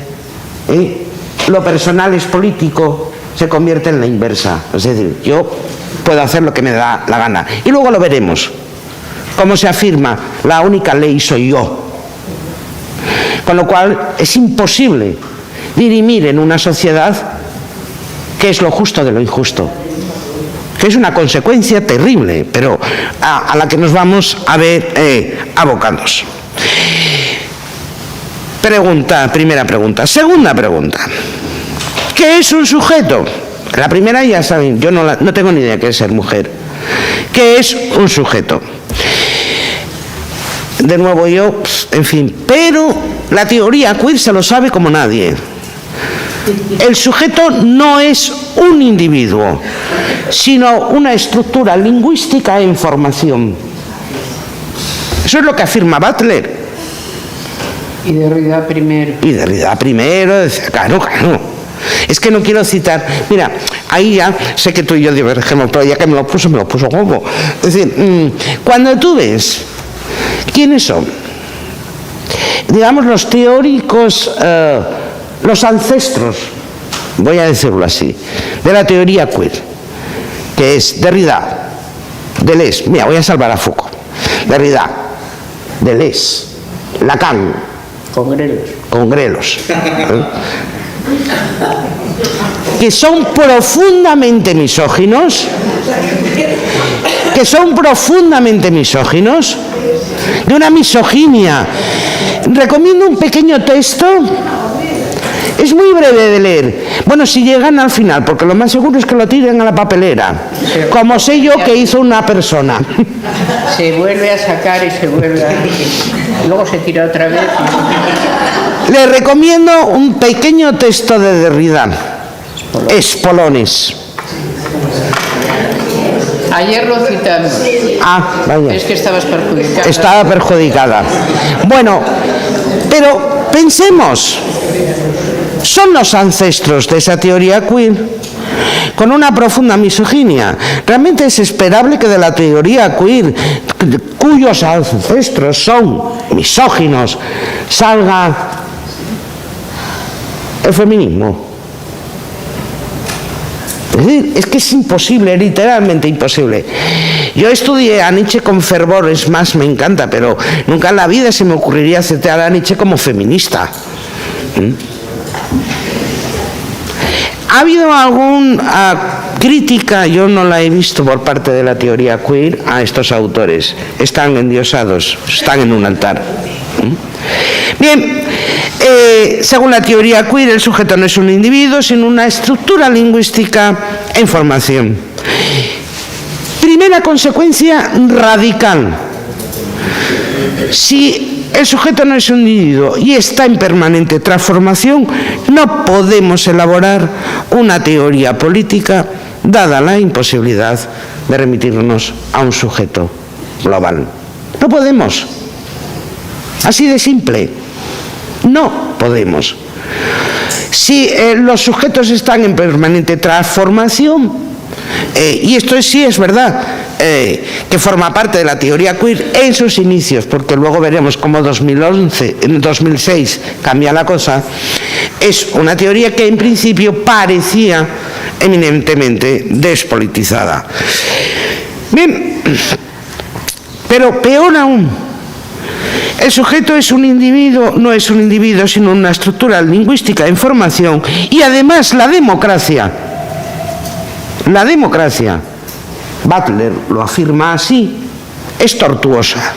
lo personal es político, se convierte en la inversa. Es decir, yo puedo hacer lo que me da la gana. Y luego lo veremos. Como se afirma, la única ley soy yo. Con lo cual es imposible dirimir en una sociedad qué es lo justo de lo injusto. Que es una consecuencia terrible, pero a la que nos vamos a ver abocados. Primera pregunta. Segunda pregunta. ¿Qué es un sujeto? La primera ya saben, yo no tengo ni idea qué es ser mujer. ¿Qué es un sujeto? De nuevo yo, en fin, pero la teoría queer se lo sabe como nadie. El sujeto no es un individuo, sino una estructura lingüística en formación. Eso es lo que afirma Butler. Y Derrida primero. Y Derrida primero, claro. Es que no quiero citar, mira, ahí ya sé que tú y yo divergemos, pero ya que me lo puso como. Es decir, cuando tú ves quiénes son, digamos, los teóricos, los ancestros, voy a decirlo así, de la teoría queer, que es Derrida, Deleuze, mira, voy a salvar a Foucault, Derrida, Deleuze, Lacan, con Grelos. Que son profundamente misóginos, de una misoginia. Recomiendo un pequeño texto, es muy breve de leer. Bueno, si llegan al final, porque lo más seguro es que lo tiren a la papelera, como sé yo que hizo una persona. Se vuelve a sacar y se vuelve a... Luego se tira otra vez. Les recomiendo un pequeño texto de Derrida, Espolones. Ayer lo citamos. Ah, vaya. Es que estabas perjudicada. Estaba perjudicada. Bueno, pero pensemos, son los ancestros de esa teoría queer con una profunda misoginia. Realmente es esperable que de la teoría queer, cuyos ancestros son misóginos, salga el feminismo. Es decir, es que es imposible, literalmente imposible. Yo estudié a Nietzsche con fervor, es más, me encanta, pero nunca en la vida se me ocurriría aceptar a Nietzsche como feminista. ¿Ha habido alguna crítica? Yo no la he visto por parte de la teoría queer a estos autores. Están endiosados, están en un altar. Bien, según la teoría queer, el sujeto no es un individuo, sino una estructura lingüística en formación. Primera consecuencia radical. Si el sujeto no es un individuo y está en permanente transformación, no podemos elaborar una teoría política dada la imposibilidad de remitirnos a un sujeto global. No podemos. Así de simple. No podemos. Si los sujetos están en permanente transformación, y esto sí es verdad, que forma parte de la teoría queer en sus inicios, porque luego veremos cómo en 2006 cambia la cosa, es una teoría que en principio parecía eminentemente despolitizada. Bien, pero peor aún, el sujeto es un individuo, no es un individuo, sino una estructura lingüística en formación, y además la democracia, Butler lo afirma así, es tortuosa.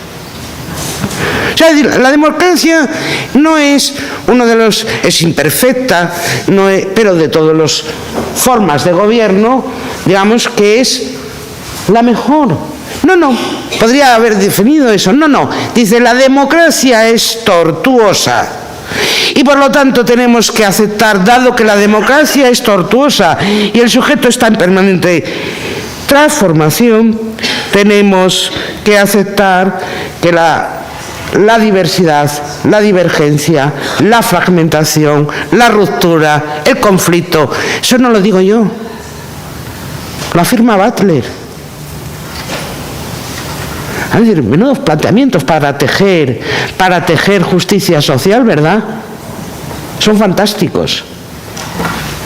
O sea, la democracia no es es imperfecta, pero de todas las formas de gobierno, digamos que es la mejor. No, podría haber definido eso. No, dice la democracia es tortuosa. Y por lo tanto tenemos que aceptar, dado que la democracia es tortuosa y el sujeto está en permanente transformación, tenemos que aceptar que la diversidad, la divergencia, la fragmentación, la ruptura, el conflicto, eso no lo digo yo, lo afirma Butler. Es decir, menudos planteamientos para tejer justicia social, ¿verdad? Son fantásticos.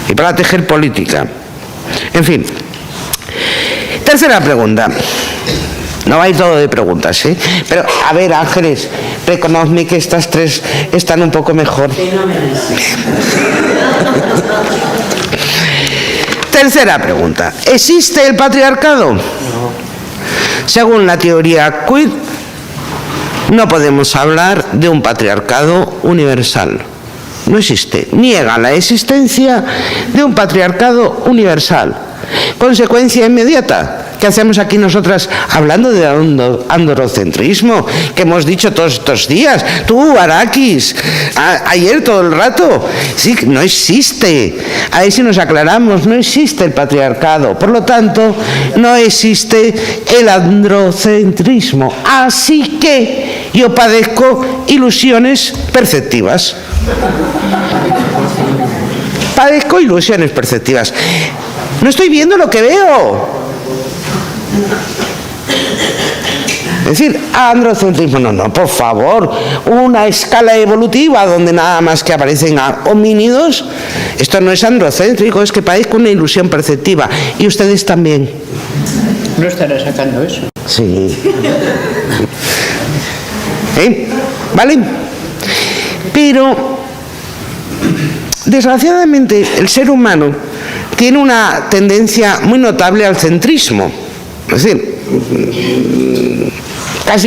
Y para tejer política. En fin. Tercera pregunta. No va a ir todo de preguntas, ¿eh? Pero, a ver, Ángeles, reconozme que estas tres están un poco mejor. Tercera pregunta. ¿Existe el patriarcado? No. Según la teoría queer, no podemos hablar de un patriarcado universal. No existe. Niega la existencia de un patriarcado universal. Consecuencia inmediata. ¿Qué hacemos aquí nosotras hablando de androcentrismo? Que hemos dicho todos estos días. Tú, Arakis, ayer todo el rato. Sí, no existe. Ahí sí nos aclaramos, no existe el patriarcado. Por lo tanto, no existe el androcentrismo. Así que yo padezco ilusiones perceptivas. Padezco ilusiones perceptivas. No estoy viendo lo que veo. Es decir, androcentrismo, no, por favor, una escala evolutiva donde nada más que aparecen homínidos, esto no es androcéntrico, es que padezco una ilusión perceptiva, y ustedes también. ¿No estará sacando eso? Sí. ¿Vale? Pero, desgraciadamente, el ser humano tiene una tendencia muy notable al centrismo. Es decir,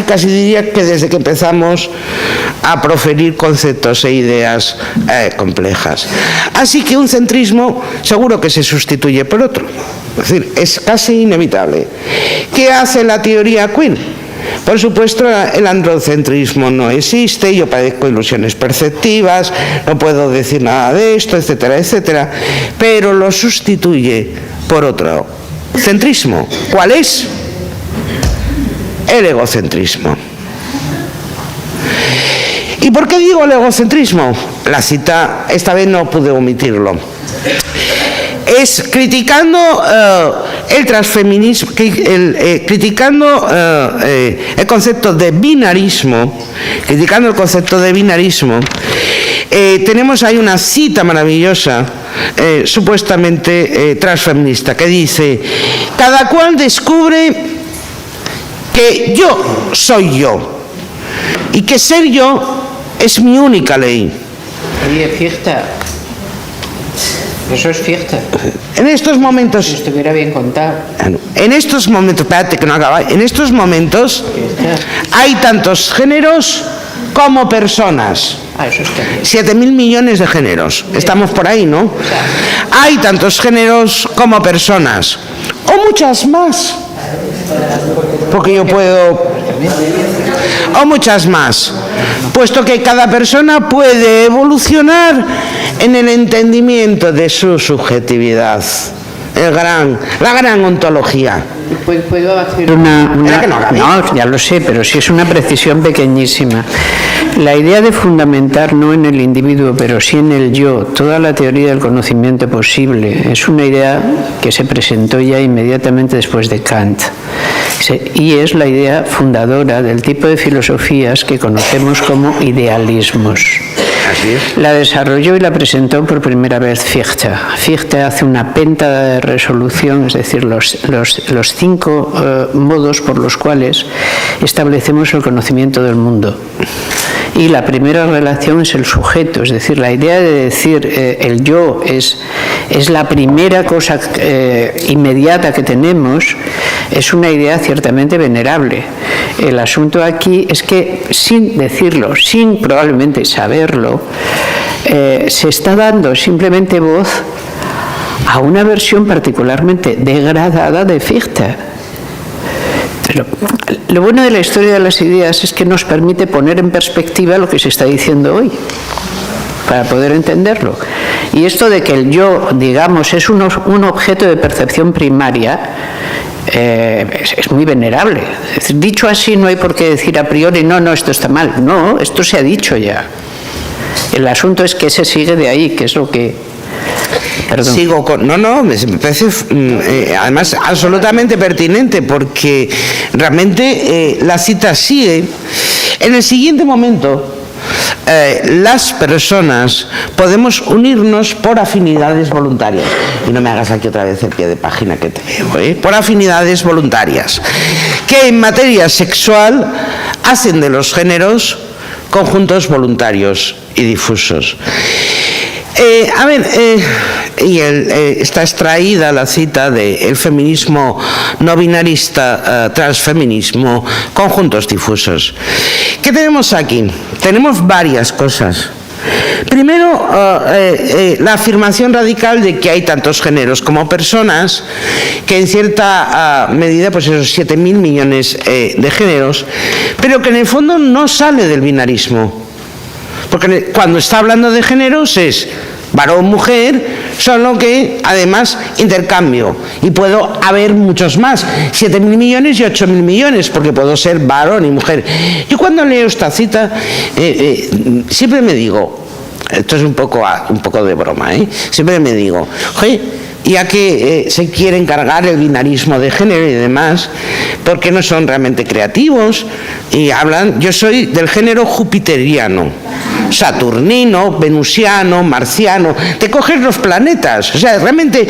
casi diría que desde que empezamos a proferir conceptos e ideas complejas. Así que un centrismo seguro que se sustituye por otro. Es decir, es casi inevitable. ¿Qué hace la teoría queer? Por supuesto, el androcentrismo no existe, yo padezco ilusiones perceptivas, no puedo decir nada de esto, etcétera, etcétera, pero lo sustituye por otro centrismo. ¿Cuál es? El egocentrismo. ¿Y por qué digo el egocentrismo? La cita, esta vez no pude omitirlo. Es criticando el transfeminismo, criticando el concepto de binarismo, tenemos ahí una cita maravillosa, supuestamente transfeminista, que dice: cada cual descubre que yo soy yo y que ser yo es mi única ley. Oye, Fichte, eso es Fichte. En estos momentos... Si estuviera bien contado. En estos momentos, espérate que no acaba. En estos momentos hay tantos géneros como personas. Eso está bien. 7.000 millones de géneros. Estamos por ahí, ¿no? Hay tantos géneros como personas. O muchas más. Porque yo puedo... O muchas más. Puesto que cada persona puede evolucionar en el entendimiento de su subjetividad. La gran ontología. ¿Puedo hacer no, ya lo sé, pero sí es una precisión pequeñísima. La idea de fundamentar no en el individuo, pero sí en el yo, toda la teoría del conocimiento posible, es una idea que se presentó ya inmediatamente después de Kant. Y es la idea fundadora del tipo de filosofías que conocemos como idealismos. La desarrolló y la presentó por primera vez Fichte. Fichte hace una péntada de resolución, es decir, los 5 modos por los cuales establecemos el conocimiento del mundo. Y la primera relación es el sujeto, es decir, la idea de decir el yo es la primera cosa inmediata que tenemos, es una idea ciertamente venerable. El asunto aquí es que, sin decirlo, sin probablemente saberlo, se está dando simplemente voz a una versión particularmente degradada de Fichte. Pero lo bueno de la historia de las ideas es que nos permite poner en perspectiva lo que se está diciendo hoy. para poder entenderlo. Y esto de que el yo, digamos, es un objeto de percepción primaria, es muy venerable. Dicho así, no hay por qué decir a priori, no, esto está mal. No, esto se ha dicho ya. El asunto es que se sigue de ahí, que es lo que... Perdón. Sigo con... No, me parece además absolutamente pertinente, porque realmente la cita sigue. En el siguiente momento, las personas podemos unirnos por afinidades voluntarias. Y no me hagas aquí otra vez el pie de página que te veo, por afinidades voluntarias, que en materia sexual hacen de los géneros conjuntos voluntarios y difusos. Está extraída la cita del feminismo no binarista, transfeminismo, conjuntos difusos. ¿Qué tenemos aquí? Tenemos varias cosas. Primero, la afirmación radical de que hay tantos géneros como personas, que en cierta medida, pues esos 7.000 millones de géneros, pero que en el fondo no sale del binarismo. Porque cuando está hablando de géneros es varón, mujer, solo que además intercambio. Y puedo haber muchos más, 7.000 millones y 8.000 millones, porque puedo ser varón y mujer. Yo cuando leo esta cita, siempre me digo, esto es un poco de broma, siempre me digo, oye, ya que se quieren cargar el binarismo de género y demás, porque no son realmente creativos y hablan, yo soy del género jupiteriano, saturnino, venusiano, marciano, te coges los planetas, o sea, realmente,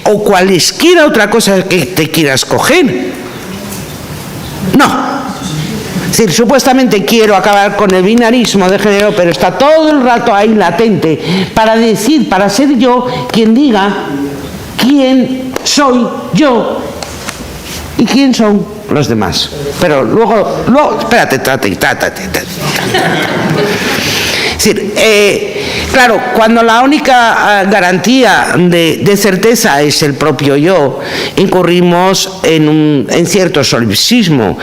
o cualesquiera otra cosa que te quieras coger. No. Es decir, supuestamente quiero acabar con el binarismo de género, pero está todo el rato ahí latente para decir, para ser yo quien diga quién soy yo y quién son los demás. Pero luego espérate. Es decir, claro, cuando la única garantía de certeza es el propio yo, incurrimos en cierto solipsismo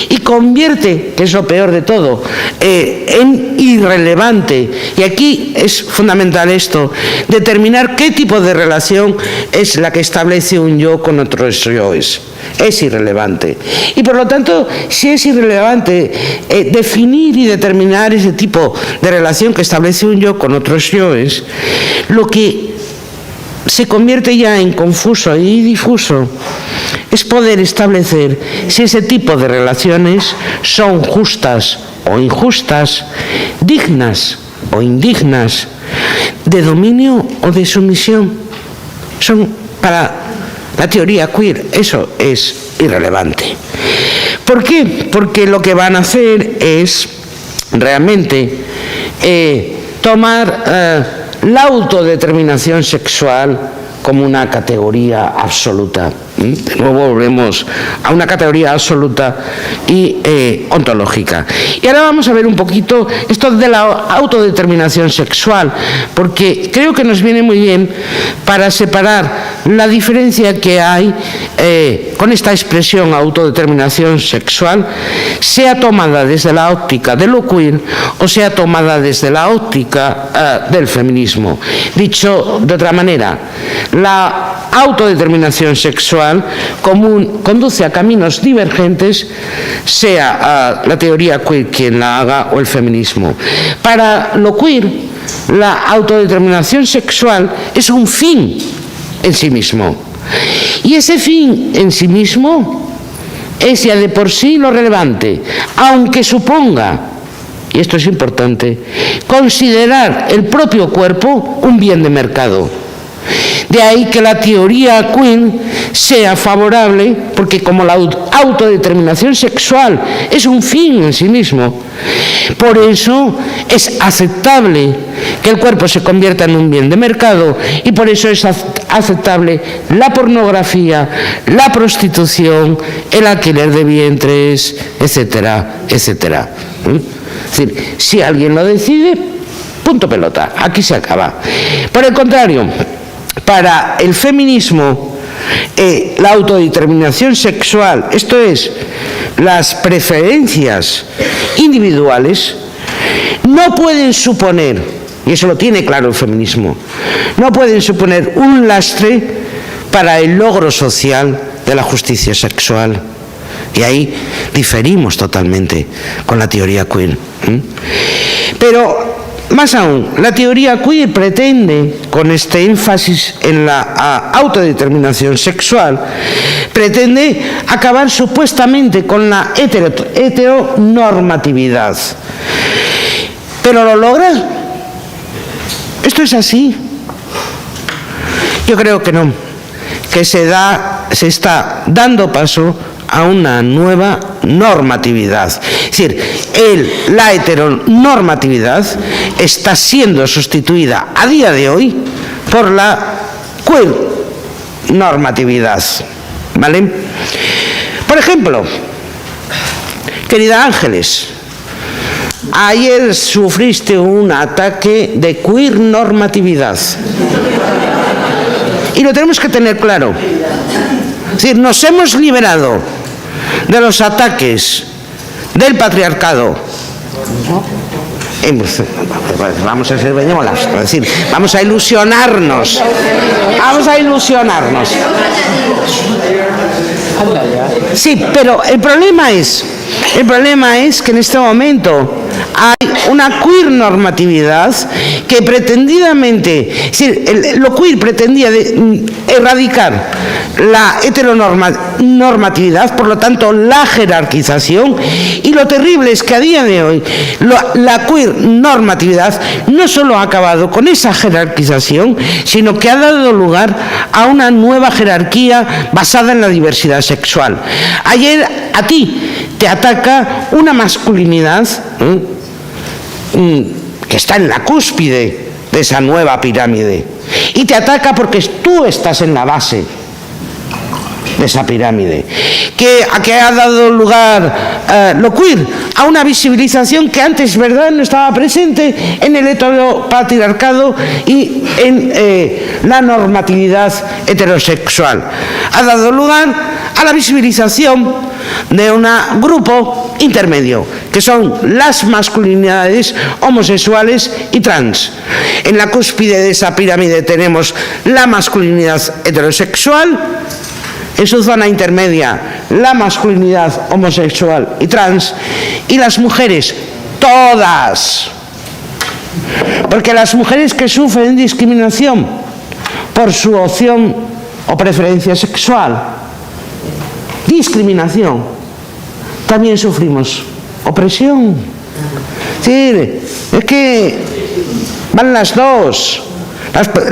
y convierte, que es lo peor de todo, en irrelevante. Y aquí es fundamental esto, determinar qué tipo de relación es la que establece un yo con otros yoes. Es irrelevante. Y por lo tanto, si es irrelevante definir y determinar ese tipo de relación que establece un yo con otros yoes, lo que se convierte ya en confuso y difuso es poder establecer si ese tipo de relaciones son justas o injustas, dignas o indignas, de dominio o de sumisión. Son para la teoría queer, eso es irrelevante. ¿Por qué? Porque lo que van a hacer es realmente tomar la autodeterminación sexual como una categoría absoluta. De nuevo volvemos a una categoría absoluta y ontológica. Y ahora vamos a ver un poquito esto de la autodeterminación sexual, porque creo que nos viene muy bien para separar la diferencia que hay con esta expresión autodeterminación sexual, sea tomada desde la óptica de lo queer o sea tomada desde la óptica del feminismo. Dicho de otra manera, la autodeterminación sexual conduce a caminos divergentes, sea la teoría queer quien la haga o el feminismo. Para lo queer, la autodeterminación sexual es un fin en sí mismo. Y ese fin en sí mismo es ya de por sí lo relevante, aunque suponga, y esto es importante, considerar el propio cuerpo un bien de mercado. De ahí que la teoría queer sea favorable, porque como la autodeterminación sexual es un fin en sí mismo, por eso es aceptable que el cuerpo se convierta en un bien de mercado y por eso es aceptable la pornografía, la prostitución, el alquiler de vientres, etcétera, etcétera. Es decir, si alguien lo decide, punto pelota, aquí se acaba. Por el contrario, para el feminismo, la autodeterminación sexual, esto es, las preferencias individuales, no pueden suponer y eso lo tiene claro el feminismo, no pueden suponer un lastre para el logro social de la justicia sexual. Y ahí diferimos totalmente con la teoría queer. Pero, más aún, la teoría queer pretende, con este énfasis en la autodeterminación sexual, pretende acabar supuestamente con la heteronormatividad. ¿Pero lo logra? ¿Esto es así? Yo creo que no, que se está dando paso a una nueva normatividad. Es decir, la heteronormatividad está siendo sustituida a día de hoy por la queer normatividad. ¿Vale? Por ejemplo, querida Ángeles, ayer sufriste un ataque de queer normatividad. Y lo tenemos que tener claro. Es decir, nos hemos liberado de los ataques del patriarcado. Vamos a ser benévolas, es decir, vamos a ilusionarnos. Vamos a ilusionarnos. Sí, pero el problema es que en este momento hay una queer normatividad que pretendidamente, es decir, lo queer pretendía erradicar la heteronormatividad, por lo tanto la jerarquización, y lo terrible es que a día de hoy la queer normatividad no solo ha acabado con esa jerarquización, sino que ha dado lugar a una nueva jerarquía basada en la diversidad sexual. Ayer a ti te ataca una masculinidad que está en la cúspide de esa nueva pirámide, y te ataca porque tú estás en la base de esa pirámide, que ha dado lugar lo queer a una visibilización que antes, ¿verdad?, no estaba presente en el heteropatriarcado y en la normatividad heterosexual. Ha dado lugar a la visibilización de un grupo intermedio, que son las masculinidades homosexuales y trans. En la cúspide de esa pirámide tenemos la masculinidad heterosexual, en su zona intermedia la masculinidad homosexual y trans, y las mujeres, todas. Porque las mujeres que sufren discriminación por su opción o preferencia sexual, discriminación, también sufrimos opresión. Sí, es que van las dos.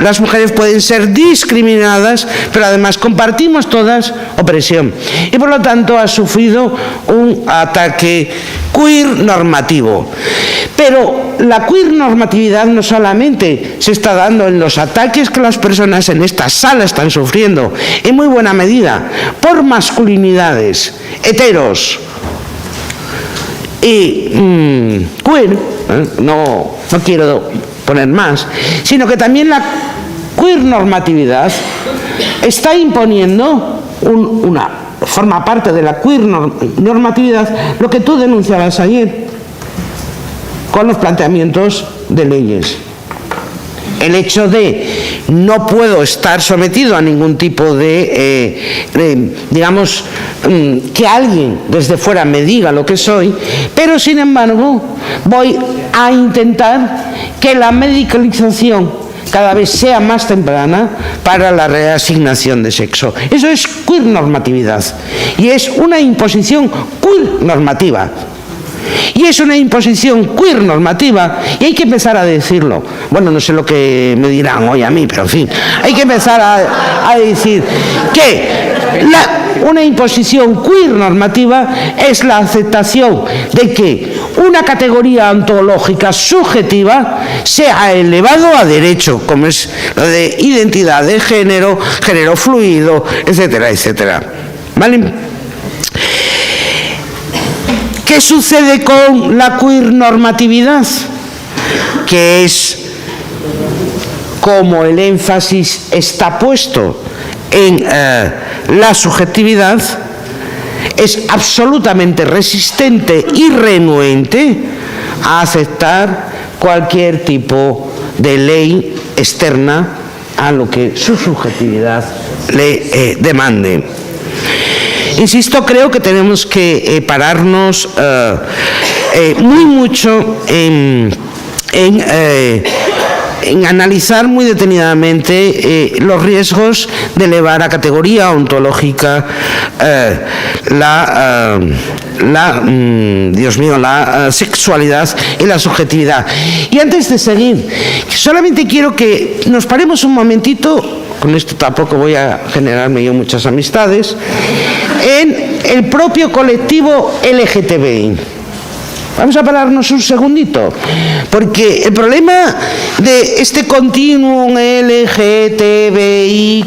Las mujeres pueden ser discriminadas, pero además compartimos todas opresión. Y por lo tanto ha sufrido un ataque queer normativo. Pero la queer normatividad no solamente se está dando en los ataques que las personas en esta sala están sufriendo, en muy buena medida, por masculinidades heteros y queer, no quiero poner más, sino que también la queer normatividad está imponiendo forma parte de la queer normatividad lo que tú denunciabas ayer con los planteamientos de leyes. El hecho de no puedo estar sometido a ningún tipo de digamos, que alguien desde fuera me diga lo que soy, pero sin embargo voy a intentar que la medicalización cada vez sea más temprana para la reasignación de sexo. Eso es queer normatividad y es una imposición queer normativa. Y es una imposición queer normativa y hay que empezar a decirlo. Bueno, no sé lo que me dirán hoy a mí, pero en fin, hay que empezar a decir que una imposición queer normativa es la aceptación de que una categoría ontológica subjetiva sea elevado a derecho, como es lo de identidad de género, género fluido, etcétera, etcétera. ¿Vale? ¿Qué sucede con la queer normatividad? Que es como el énfasis está puesto en la subjetividad, es absolutamente resistente y renuente a aceptar cualquier tipo de ley externa a lo que su subjetividad le demande. Insisto, creo que tenemos que pararnos mucho en analizar muy detenidamente los riesgos de elevar a categoría ontológica la sexualidad y la subjetividad. Y antes de seguir, solamente quiero que nos paremos un momentito, con esto tampoco voy a generarme yo muchas amistades, en el propio colectivo LGTBI. Vamos a pararnos un segundito, porque el problema de este continuum LGTBIQ+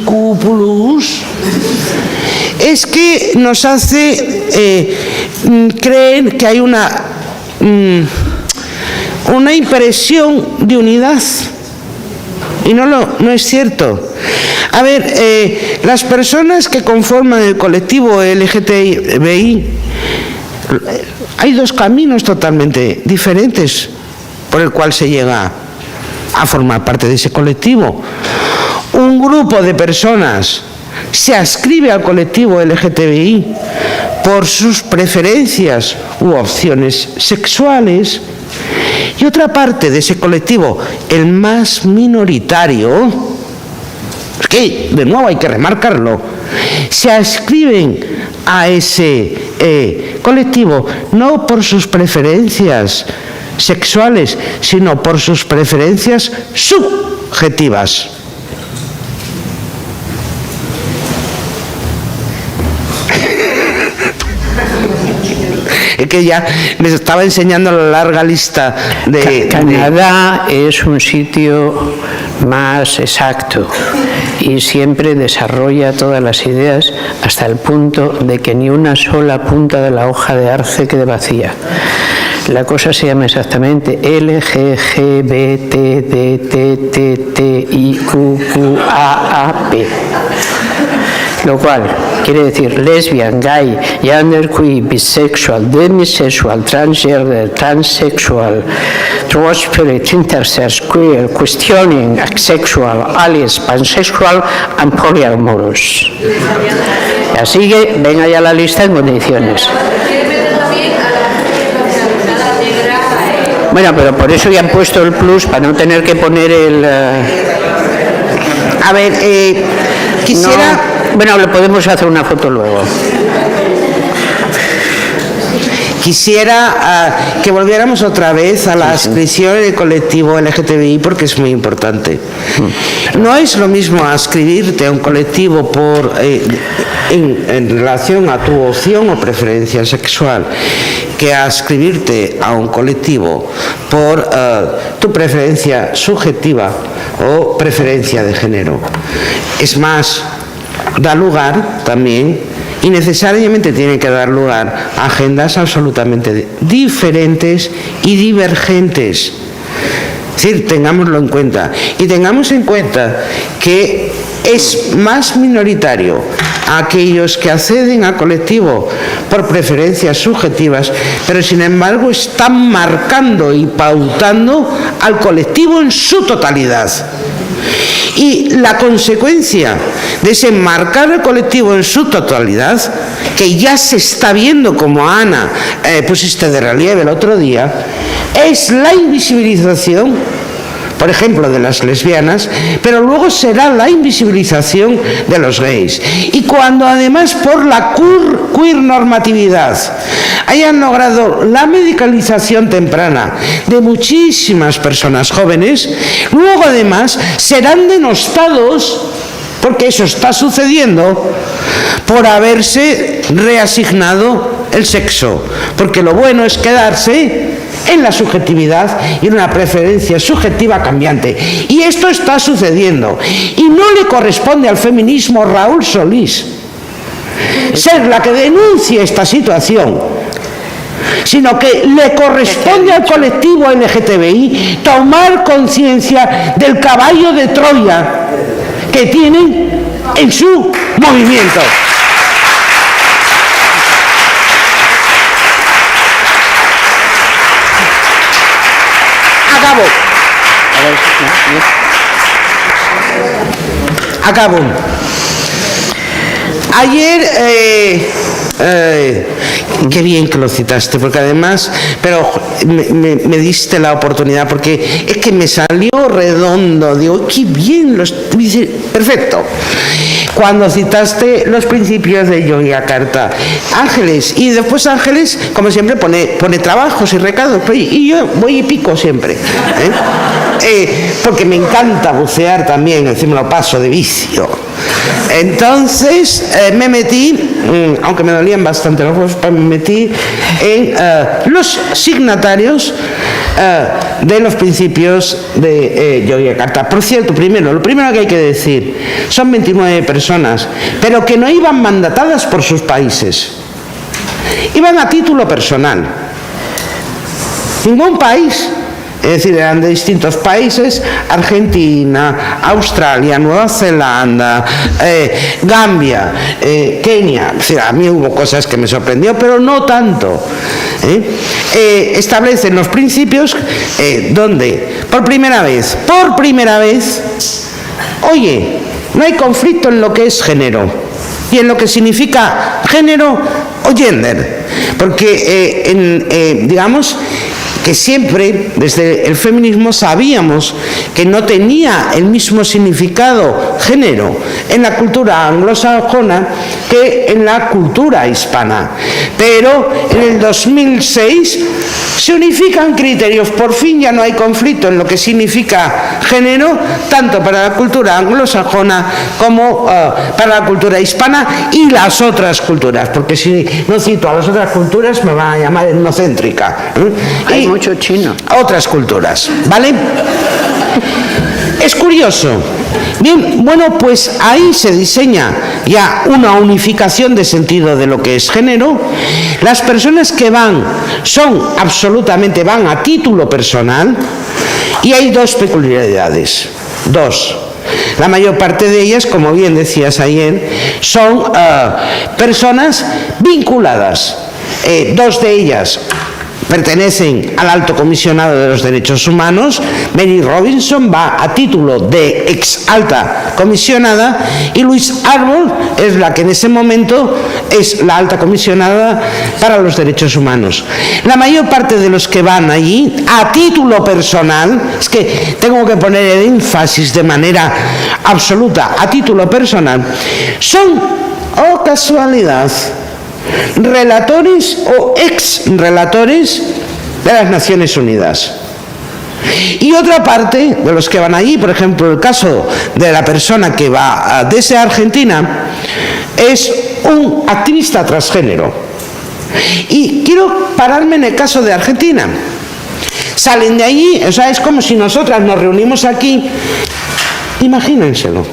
es que nos hace creer que hay una impresión de unidad, y no es cierto. A ver, las personas que conforman el colectivo LGTBI, hay dos caminos totalmente diferentes por el cual se llega a formar parte de ese colectivo. Un grupo de personas se adscribe al colectivo LGTBI por sus preferencias u opciones sexuales, y otra parte de ese colectivo, el más minoritario, es que de nuevo hay que remarcarlo, se adscriben a ese colectivo no por sus preferencias sexuales, sino por sus preferencias subjetivas. Es que ya les estaba enseñando la larga lista de... Canadá es un sitio más exacto y siempre desarrolla todas las ideas hasta el punto de que ni una sola punta de la hoja de arce quede vacía. La cosa se llama exactamente LGBTTTTIQQAAP, lo cual quiere decir lesbian, gay, genderqueer, bisexual, demisexual, transgender, transsexual, two-spirit, intersex, queer, questioning, asexual, alias, pansexual and polyamorous. Así que venga ya la lista en condiciones. Bueno, pero por eso ya han puesto el plus, para no tener que poner el... A ver, quisiera... No. Bueno, le podemos hacer una foto luego. Quisiera que volviéramos otra vez a la adscripción del colectivo LGTBI, porque es muy importante. No es lo mismo adscribirte a un colectivo en relación a tu opción o preferencia sexual que adscribirte a un colectivo por tu preferencia subjetiva o preferencia de género. Es más, da lugar también, y necesariamente tiene que dar lugar, a agendas absolutamente diferentes y divergentes. Es decir, tengámoslo en cuenta. Y tengamos en cuenta que es más minoritario aquellos que acceden al colectivo por preferencias subjetivas, pero sin embargo están marcando y pautando al colectivo en su totalidad. Y la consecuencia de ese marcar el colectivo en su totalidad, que ya se está viendo, como Ana pusiste de relieve el otro día, es la invisibilización, por ejemplo, de las lesbianas, pero luego será la invisibilización de los gays. Y cuando además por la queer normatividad hayan logrado la medicalización temprana de muchísimas personas jóvenes, luego además serán denostados, porque eso está sucediendo, por haberse reasignado el sexo, porque lo bueno es quedarse en la subjetividad y en una preferencia subjetiva cambiante. Y esto está sucediendo. Y no le corresponde al feminismo Raúl Solís ser la que denuncie esta situación, sino que le corresponde al colectivo LGTBI tomar conciencia del caballo de Troya que tienen en su movimiento. Acabo. Acabo. Ayer, qué bien que lo citaste, porque además, pero me diste la oportunidad, porque es que me salió redondo, digo, qué bien, dice, perfecto. Cuando citaste los principios de Yogyakarta, Ángeles, y después Ángeles, como siempre, pone trabajos y recados, y yo voy y pico siempre, porque me encanta bucear también, encima lo paso de vicio. Entonces me metí, aunque me dolían bastante los ojos, me metí en los signatarios de los principios de Yogyakarta. Por cierto, lo primero que hay que decir, son 29 personas, pero que no iban mandatadas por sus países, iban a título personal. Ningún país, es decir, eran de distintos países: Argentina, Australia, Nueva Zelanda, Gambia, Kenia. Es decir, a mí hubo cosas que me sorprendió, pero no tanto. Establecen los principios donde, por primera vez, oye, no hay conflicto en lo que es género y en lo que significa género o gender, porque digamos que siempre desde el feminismo sabíamos que no tenía el mismo significado género en la cultura anglosajona que en la cultura hispana. Pero en el 2006 se unifican criterios, por fin ya no hay conflicto en lo que significa género, tanto para la cultura anglosajona como para la cultura hispana y las otras culturas, porque si no cito a las otras culturas me van a llamar etnocéntrica. Hay mucho chino. Otras culturas, ¿vale? Es curioso. Bien, bueno, pues ahí se diseña ya una unificación de sentido de lo que es género. Las personas que van a título personal, y hay dos peculiaridades. La mayor parte de ellas, como bien decías ayer, son personas vinculadas. Dos de ellas pertenecen al Alto Comisionado de los Derechos Humanos. Mary Robinson va a título de ex alta comisionada y Louise Arbour es la que en ese momento es la alta comisionada para los derechos humanos. La mayor parte de los que van allí a título personal, es que tengo que poner el énfasis de manera absoluta, a título personal, son, oh casualidad, relatores o ex-relatores de las Naciones Unidas. Y otra parte de los que van allí, por ejemplo, el caso de la persona que va desde Argentina, es un activista transgénero. Y quiero pararme en el caso de Argentina. Salen de allí, o sea, es como si nosotras nos reunimos aquí, imagínenselo.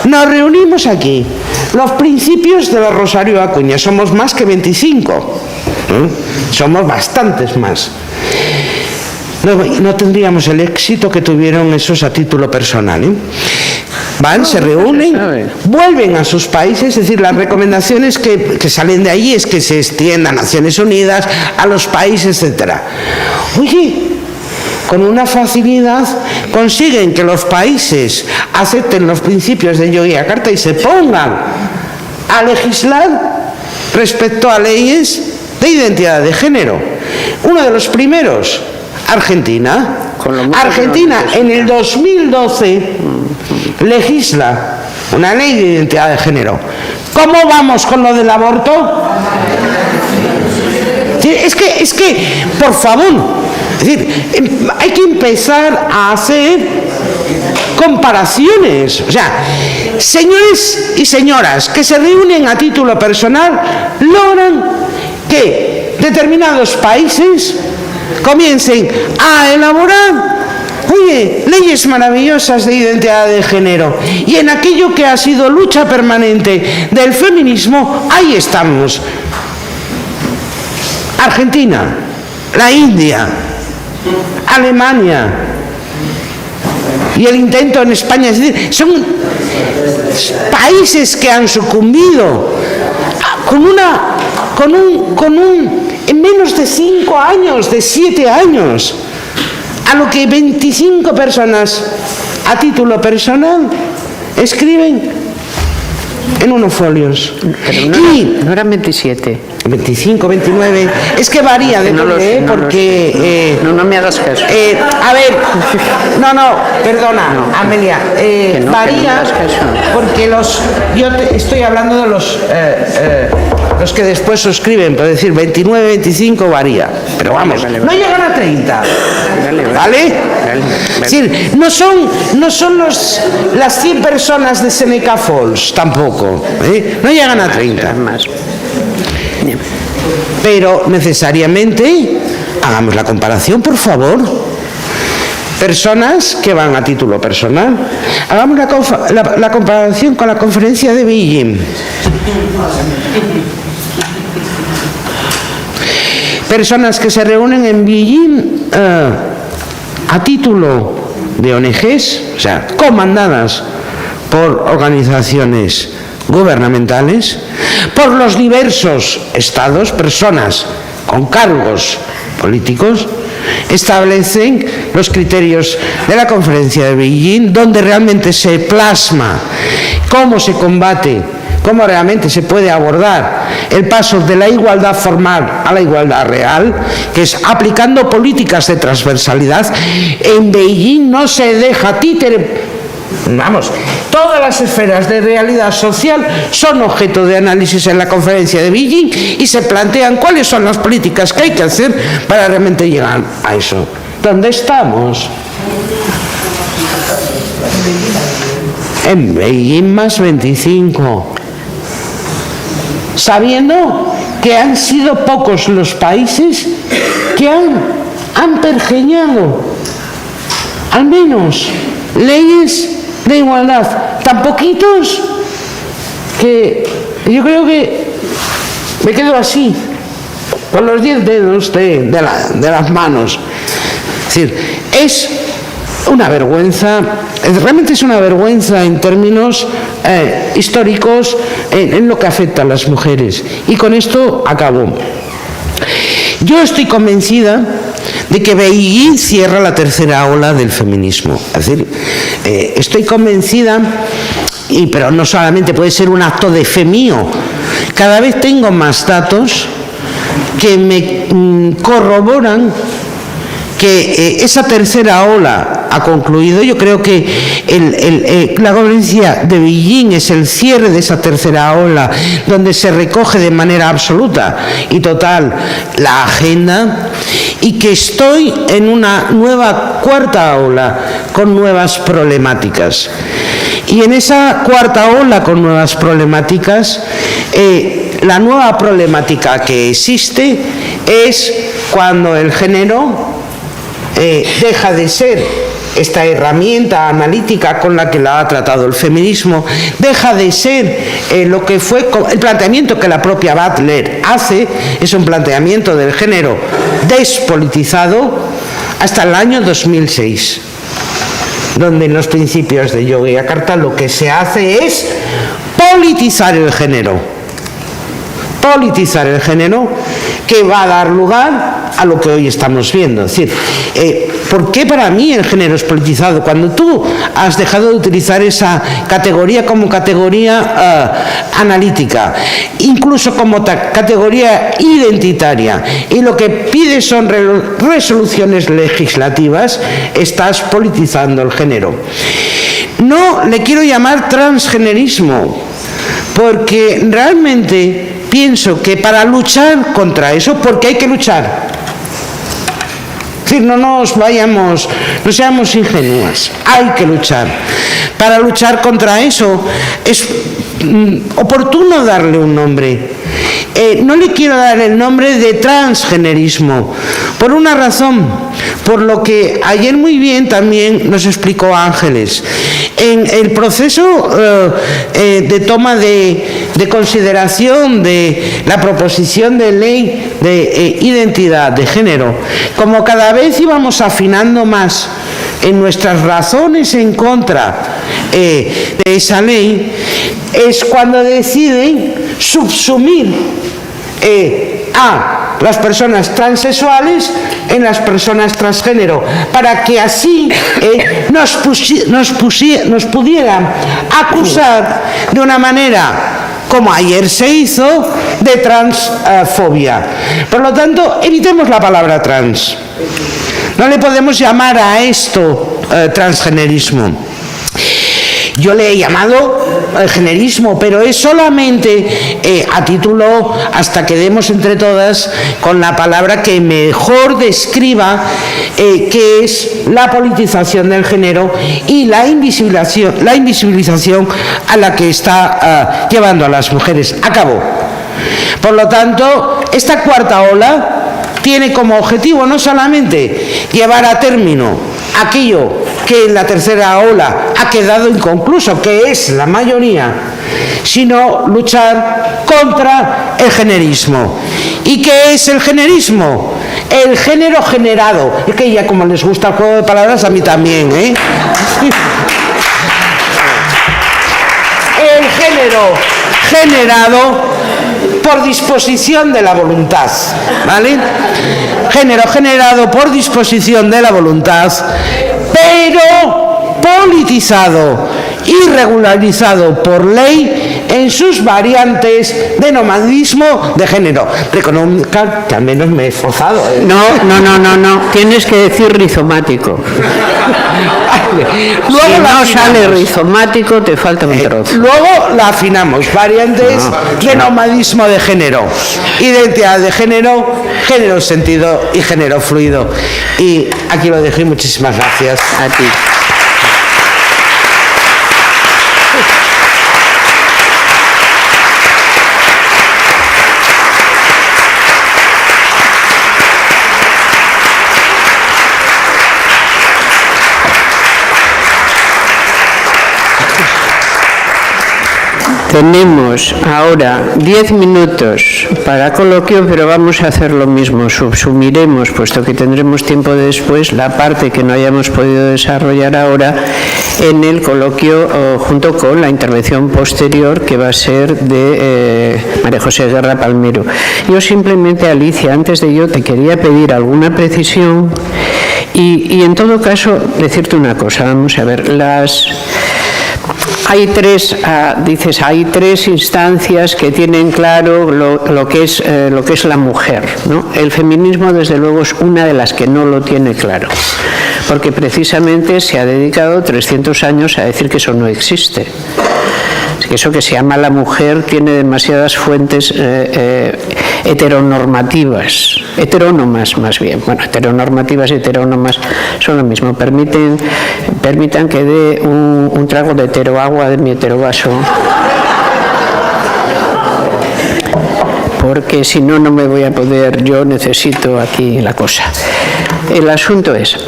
Nos reunimos aquí, los principios de la Rosario Acuña, somos más que 25, somos bastantes más. No tendríamos el éxito que tuvieron esos a título personal. Van, se reúnen, vuelven a sus países, es decir, las recomendaciones que salen de allí es que se extienda a Naciones Unidas, a los países, etc. Oye, con una facilidad consiguen que los países acepten los principios de Yogyakarta y se pongan a legislar respecto a leyes de identidad de género. Uno de los primeros, Argentina. Argentina en el 2012 legisla una ley de identidad de género. ¿Cómo vamos con lo del aborto? Es que, por favor, es decir, hay que empezar a hacer comparaciones. O sea, señores y señoras que se reúnen a título personal logran que determinados países comiencen a elaborar, oye, leyes maravillosas de identidad de género. Y en aquello que ha sido lucha permanente del feminismo, ahí estamos. Argentina, la India, Alemania y el intento en España, es decir, son países que han sucumbido en menos de 5 años, de 7 años, a lo que 25 personas a título personal escriben en unos folios. Pero no eran 27. 25, 29, es que varía, depende, porque... no me hagas caso. A ver, no, perdona, no, Amelia, varía, porque estoy hablando de los que después suscriben, por decir, 29, 25 varía, pero vamos, vale. No llegan a 30, ¿vale? Es decir, no son las 100 personas de Seneca Falls, tampoco, no llegan a 30. Más. Pero necesariamente, hagamos la comparación, por favor. Personas que van a título personal. Hagamos la comparación con la conferencia de Beijing. Personas que se reúnen en Beijing a título de ONGs, o sea, comandadas por organizaciones gubernamentales, por los diversos estados, personas con cargos políticos, establecen los criterios de la conferencia de Beijing, donde realmente se plasma cómo se combate, cómo realmente se puede abordar el paso de la igualdad formal a la igualdad real, que es aplicando políticas de transversalidad. En Beijing no se deja títere. Vamos, todas las esferas de realidad social son objeto de análisis en la conferencia de Beijing y se plantean cuáles son las políticas que hay que hacer para realmente llegar a eso. ¿Dónde estamos? En Beijing más 25. Sabiendo que han sido pocos los países que han pergeñado al menos leyes de igualdad, tan poquitos que yo creo que me quedo así, con los 10 dedos de las manos. Es decir, es una vergüenza, realmente es una vergüenza en términos históricos en lo que afecta a las mujeres. Y con esto acabo. Yo estoy convencida de que Beijing cierra la tercera ola del feminismo. Es decir, estoy convencida, pero no solamente puede ser un acto de fe mío, cada vez tengo más datos que me corroboran que esa tercera ola ha concluido. Yo creo que la conferencia de Beijing es el cierre de esa tercera ola, donde se recoge de manera absoluta y total la agenda, y que estoy en una nueva cuarta ola con nuevas problemáticas. Y en esa cuarta ola con nuevas problemáticas, la nueva problemática que existe es cuando el género deja de ser esta herramienta analítica con la que la ha tratado el feminismo, deja de ser lo que fue el planteamiento que la propia Butler hace, es un planteamiento del género despolitizado hasta el año 2006, donde en los principios de Yogyakarta lo que se hace es politizar el género, que va a dar lugar a lo que hoy estamos viendo. Es decir, ¿por qué para mí el género es politizado? Cuando tú has dejado de utilizar esa categoría como categoría analítica, incluso como categoría identitaria, y lo que pides son resoluciones legislativas, estás politizando el género. No le quiero llamar transgenerismo, porque realmente pienso que para luchar contra eso, porque hay que luchar, es decir, no seamos ingenuas, hay que luchar. Para luchar contra eso es oportuno darle un nombre. No le quiero dar el nombre de transgenerismo, por una razón, por lo que ayer muy bien también nos explicó Ángeles. En el proceso de toma de consideración de la proposición de ley de identidad de género, como cada vez íbamos afinando más en nuestras razones en contra de esa ley, es cuando deciden subsumir a las personas transexuales en las personas transgénero, para que así nos pudieran acusar de una manera, como ayer se hizo, de transfobia. Por lo tanto, evitemos la palabra trans. No le podemos llamar a esto transgenerismo. Yo le he llamado generismo, pero es solamente a título, hasta que demos entre todas con la palabra que mejor describa qué es la politización del género y la invisibilización a la que está llevando a las mujeres a cabo. Por lo tanto, esta cuarta ola tiene como objetivo no solamente llevar a término aquello que en la tercera ola ha quedado inconcluso, que es la mayoría, sino luchar contra el generismo. ¿Y qué es el generismo? El género generado. Es que ya como les gusta el juego de palabras, a mí también, ¿eh? El género generado por disposición de la voluntad, ¿vale? Género generado por disposición de la voluntad, pero politizado y regularizado por ley en sus variantes de nomadismo de género. Reconozcan que al menos me he esforzado, ¿eh? No. Tienes que decir rizomático. Luego si no afinamos. Sale rizomático, te falta un trozo. Luego la afinamos. Variantes de nomadismo de género. Identidad de género, género sentido y género fluido. Y aquí lo dejo y muchísimas gracias. A ti. Tenemos ahora 10 minutos para coloquio, pero vamos a hacer lo mismo. Subsumiremos, puesto que tendremos tiempo después, la parte que no hayamos podido desarrollar ahora en el coloquio junto con la intervención posterior que va a ser de María José Guerra Palmero. Yo simplemente, Alicia, antes de ello te quería pedir alguna precisión y en todo caso decirte una cosa. Vamos a ver, hay tres instancias que tienen claro lo que es la mujer, ¿no? El feminismo, desde luego, es una de las que no lo tiene claro, porque precisamente se ha dedicado 300 años a decir que eso no existe. Que eso que se llama la mujer tiene demasiadas fuentes heteronormativas, heterónomas más bien. Bueno, heteronormativas y heterónomas son lo mismo. Permitan que dé un trago de heteroagua de mi heterovaso, porque si no, no me voy a poder, yo necesito aquí la cosa. El asunto es,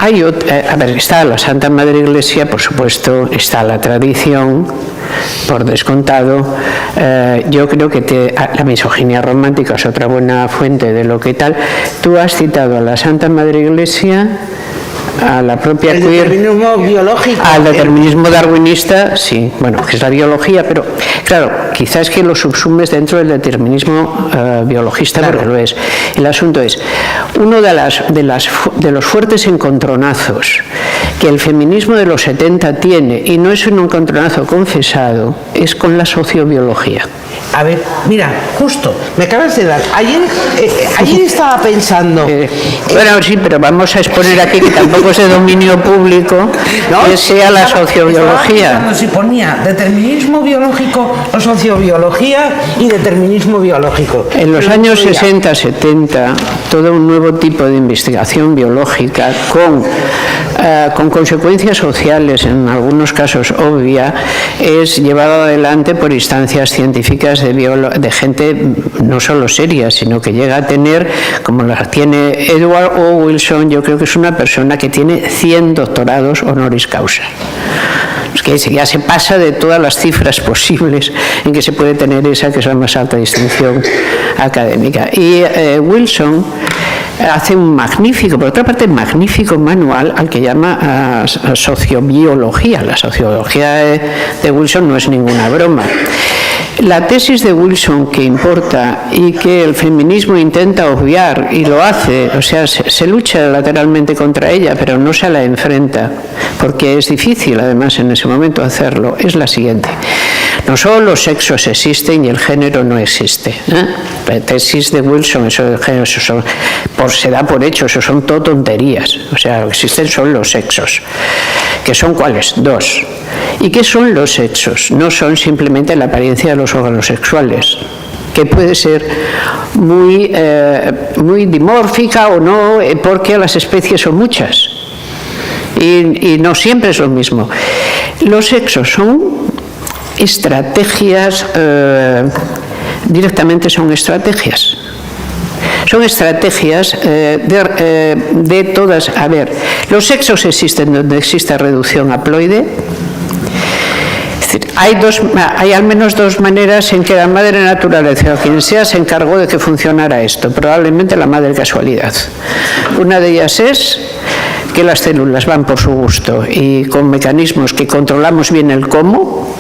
está la Santa Madre Iglesia, por supuesto, está la tradición, por descontado. Yo creo que la misoginia romántica es otra buena fuente de lo que tal. Tú has citado a la Santa Madre Iglesia, a la propia el queer, determinismo biológico, al determinismo darwinista, sí, bueno, que es la biología, pero claro, quizás que lo subsumes dentro del determinismo biologista, claro, porque lo es. El asunto es, uno de los fuertes encontronazos que el feminismo de los 70 tiene, y no es un encontronazo confesado, es con la sociobiología. A ver, mira, justo, me acabas de dar. Ayer estaba pensando. Bueno, sí, pero vamos a exponer aquí que tampoco es de dominio público, ¿no? Que sea la sociobiología. Si ponía determinismo biológico o sociobiología y determinismo biológico. En los años 60, 70, todo un nuevo tipo de investigación biológica con consecuencias sociales, en algunos casos obvia, es llevado adelante por instancias científicas de gente no solo seria, sino que llega a tener, como la tiene Edward O. Wilson, yo creo que es una persona que tiene 100 doctorados honoris causa. Es que ya se pasa de todas las cifras posibles en que se puede tener esa, que es la más alta distinción académica. Y Wilson hace un magnífico, por otra parte, magnífico manual al que llama sociobiología. La sociología de Wilson no es ninguna broma. La tesis de Wilson que importa y que el feminismo intenta obviar, y lo hace, o sea, se lucha lateralmente contra ella, pero no se la enfrenta, porque es difícil además en ese momento hacerlo, es la siguiente. No solo los sexos existen y el género no existe. La tesis de Wilson, eso del género, se da por hecho, eso son todo tonterías. O sea, lo que existen son los sexos. ¿Que son cuáles? 2. ¿Y qué son los sexos? No son simplemente la apariencia de los órganos sexuales, que puede ser muy dimórfica o no, porque las especies son muchas. Y no siempre es lo mismo. Los sexos son estrategias, directamente son estrategias. Son estrategias de todas. A ver, los sexos existen donde existe reducción haploide. Es decir, hay al menos 2 maneras en que la madre naturaleza o quien sea se encargó de que funcionara esto, probablemente la madre casualidad. Una de ellas es que las células van por su gusto y con mecanismos que controlamos bien el cómo,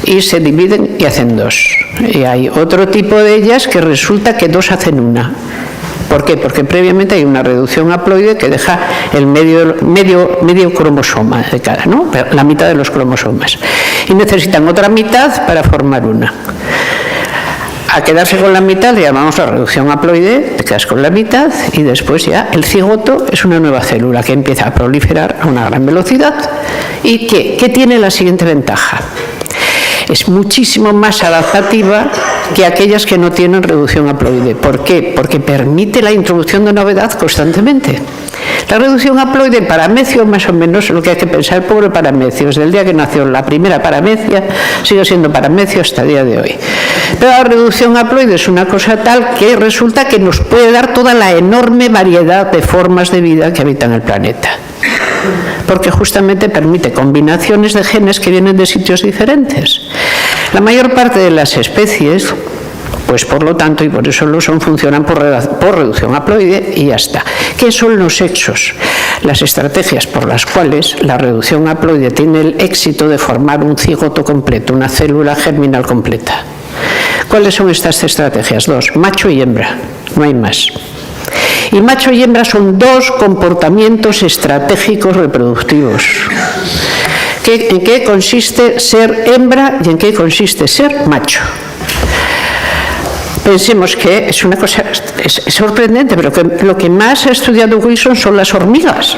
y se dividen y hacen 2. Y hay otro tipo de ellas que resulta que 2 hacen una. ¿Por qué? Porque previamente hay una reducción haploide que deja el medio cromosoma de cada, ¿no? La mitad de los cromosomas. Y necesitan otra mitad para formar una. A quedarse con la mitad le llamamos la reducción haploide, te quedas con la mitad y después ya el cigoto es una nueva célula que empieza a proliferar a una gran velocidad. ¿Y qué tiene la siguiente ventaja? Es muchísimo más adaptativa que aquellas que no tienen reducción haploide. ¿Por qué? Porque permite la introducción de novedad constantemente. La reducción haploide, el paramecio, más o menos lo que hay que pensar, el pobre paramecio, desde el día que nació la primera paramecia, sigue siendo paramecio hasta el día de hoy. Pero la reducción haploide es una cosa tal que resulta que nos puede dar toda la enorme variedad de formas de vida que habitan el planeta. Porque justamente permite combinaciones de genes que vienen de sitios diferentes. La mayor parte de las especies, pues por lo tanto, y por eso funcionan por reducción haploide y ya está. ¿Qué son los sexos? Las estrategias por las cuales la reducción haploide tiene el éxito de formar un cigoto completo, una célula germinal completa. ¿Cuáles son estas estrategias? 2, macho y hembra, no hay más. Y macho y hembra son 2 comportamientos estratégicos reproductivos. ¿En qué consiste ser hembra y en qué consiste ser macho? Pensemos que es una cosa es sorprendente, pero que lo que más ha estudiado Wilson son las hormigas.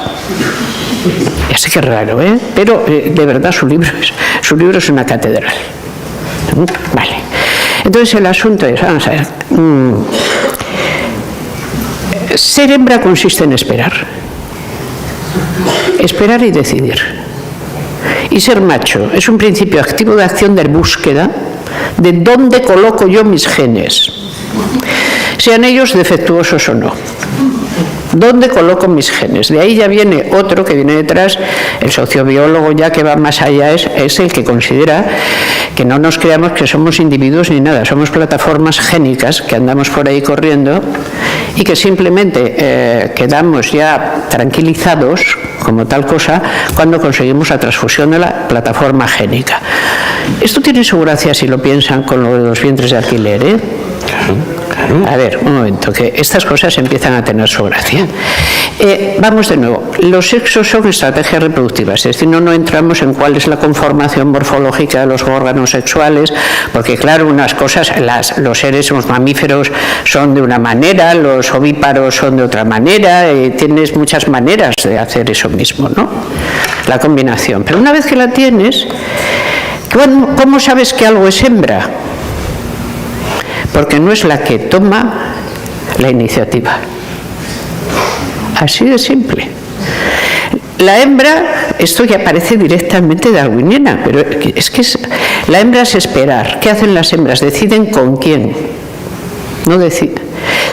Ya sé que es raro, pero de verdad su libro es una catedral. Vale. Entonces el asunto es, vamos a ver, ser hembra consiste en esperar y decidir. Y ser macho es un principio activo de acción de búsqueda de dónde coloco yo mis genes, sean ellos defectuosos o no. ¿Dónde coloco mis genes? De ahí ya viene otro que viene detrás, el sociobiólogo ya que va más allá, es el que considera que no nos creamos que somos individuos ni nada, somos plataformas génicas que andamos por ahí corriendo y que simplemente quedamos ya tranquilizados como tal cosa cuando conseguimos la transfusión de la plataforma génica. Esto tiene su gracia si lo piensan con lo de los vientres de alquiler, ¿eh? A ver, un momento, que estas cosas empiezan a tener su gracia. Vamos de nuevo, los sexos son estrategias reproductivas, es decir, no entramos en cuál es la conformación morfológica de los órganos sexuales, porque claro, unas cosas, los seres, los mamíferos son de una manera, los ovíparos son de otra manera, tienes muchas maneras de hacer eso mismo, ¿no? La combinación. Pero una vez que la tienes, ¿cómo sabes que algo es hembra? Porque no es la que toma la iniciativa. Así de simple. La hembra, esto ya parece directamente darwiniana, pero es que la hembra es esperar. ¿Qué hacen las hembras? Deciden con quién. No deciden.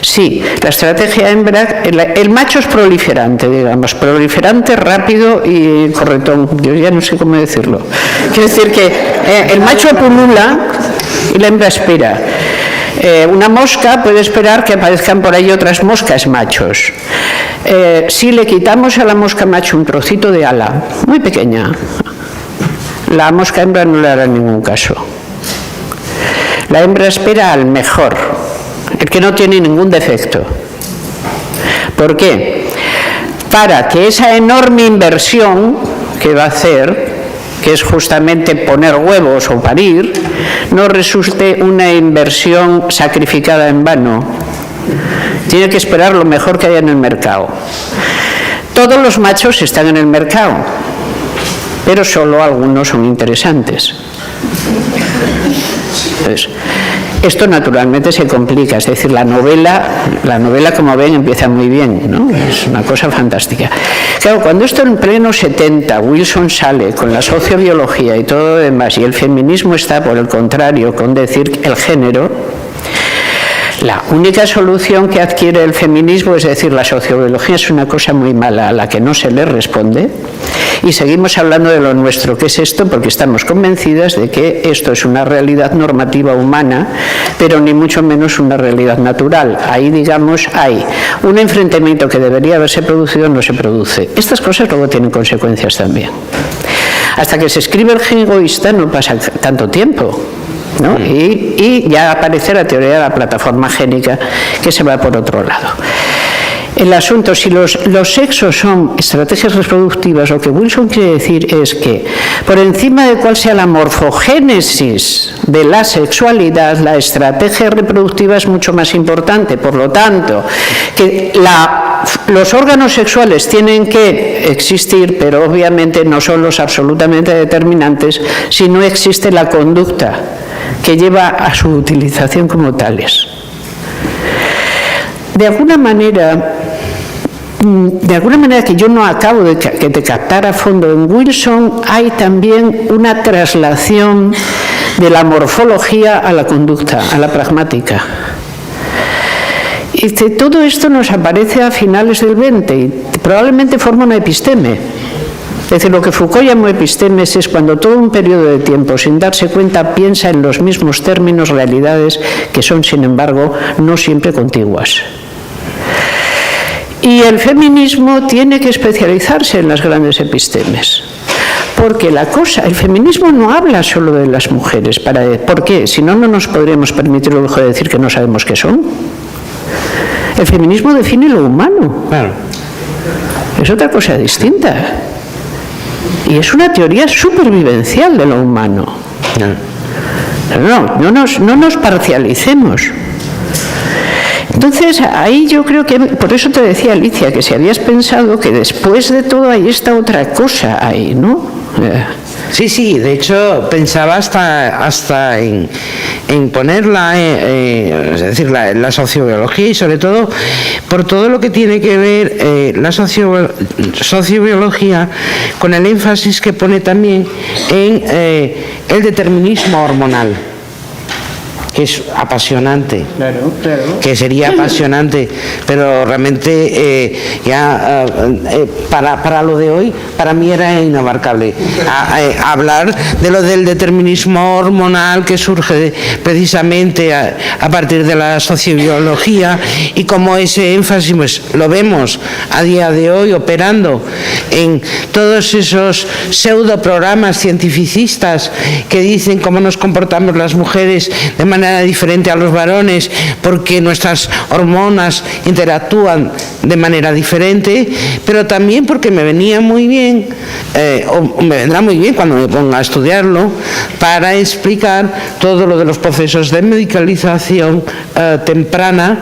Sí, la estrategia hembra, el macho es proliferante, digamos, proliferante, rápido y corretón. Yo ya no sé cómo decirlo. Quiero decir que el macho pulula y la hembra espera. Una mosca puede esperar que aparezcan por ahí otras moscas machos. Si le quitamos a la mosca macho un trocito de ala, muy pequeña, la mosca hembra no le hará ningún caso. La hembra espera al mejor, el que no tiene ningún defecto. ¿Por qué? Para que esa enorme inversión que va a hacer, que es justamente poner huevos o parir, no resulte una inversión sacrificada en vano. Tiene que esperar lo mejor que haya en el mercado. Todos los machos están en el mercado, pero solo algunos son interesantes. Entonces, esto naturalmente se complica, es decir, la novela como ven empieza muy bien, ¿no? Es una cosa fantástica. Claro, cuando esto en pleno 70, Wilson sale con la sociobiología y todo lo demás, y el feminismo está por el contrario con decir el género, la única solución que adquiere el feminismo es decir, la sociobiología es una cosa muy mala a la que no se le responde, y seguimos hablando de lo nuestro. ¿Qué es esto? Porque estamos convencidas de que esto es una realidad normativa humana, pero ni mucho menos una realidad natural. Ahí, digamos, hay un enfrentamiento que debería haberse producido, no se produce. Estas cosas luego tienen consecuencias también. Hasta que se escribe el gen egoísta no pasa tanto tiempo, ¿no? Y ya aparece la teoría de la plataforma génica, que se va por otro lado. El asunto, si los sexos son estrategias reproductivas, lo que Wilson quiere decir es que por encima de cuál sea la morfogénesis de la sexualidad, la estrategia reproductiva es mucho más importante. Por lo tanto, que los órganos sexuales tienen que existir, pero obviamente no son los absolutamente determinantes si no existe la conducta que lleva a su utilización como tales. De alguna manera que yo no acabo de captar a fondo, en Wilson hay también una traslación de la morfología a la conducta, a la pragmática. Y todo esto nos aparece a finales del 20 y probablemente forma una episteme. Es decir, lo que Foucault llamó epistemes es cuando todo un periodo de tiempo, sin darse cuenta, piensa en los mismos términos, realidades que son, sin embargo, no siempre contiguas. Y el feminismo tiene que especializarse en las grandes epistemes, porque el feminismo no habla solo de las mujeres. ¿Por qué? Si no, no nos podríamos permitir el lujo de decir que no sabemos qué son. El feminismo define lo humano. Claro. Es otra cosa distinta. Y es una teoría supervivencial de lo humano. No nos parcialicemos. Entonces, ahí yo creo que, por eso te decía, Alicia, que si habías pensado que después de todo ahí está otra cosa ahí, ¿no? Sí, de hecho pensaba hasta en ponerla, es decir, la sociobiología y sobre todo por todo lo que tiene que ver la sociobiología con el énfasis que pone también en el determinismo hormonal, que es apasionante, claro. Que sería apasionante, pero realmente para lo de hoy, para mí era inabarcable. Hablar de lo del determinismo hormonal que surge precisamente a partir de la sociobiología y cómo ese énfasis pues, lo vemos a día de hoy operando en todos esos pseudoprogramas cientificistas que dicen cómo nos comportamos las mujeres de manera diferente a los varones porque nuestras hormonas interactúan de manera diferente, pero también porque me venía muy bien o me vendrá muy bien cuando me ponga a estudiarlo para explicar todo lo de los procesos de medicalización temprana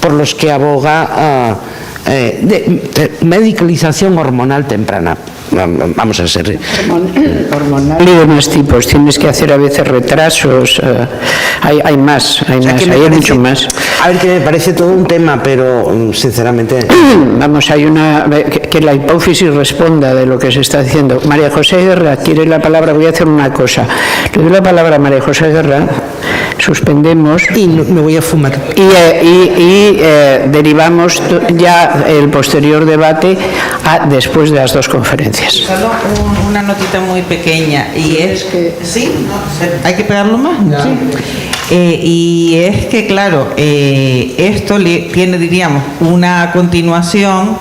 por los que aboga de medicalización hormonal temprana. Vamos a ser hormonal y de más tipos. Tienes que hacer a veces retrasos, hay mucho más. A ver, que me parece todo un tema, pero sinceramente vamos, hay una que la hipófisis responda de lo que se está diciendo. María José Guerra quiere la palabra. Voy a hacer una cosa, le doy la palabra a María José Guerra, suspendemos y me voy a fumar y derivamos ya el posterior debate después de las dos conferencias. Solo una notita muy pequeña y es que sí, hay que pegarlo más. Sí. Y es que, claro, esto tiene, diríamos, una continuación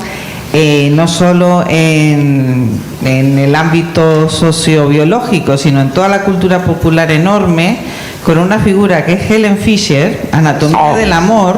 no solo en el ámbito sociobiológico, sino en toda la cultura popular enorme, con una figura que es Helen Fisher, Anatomía del Amor,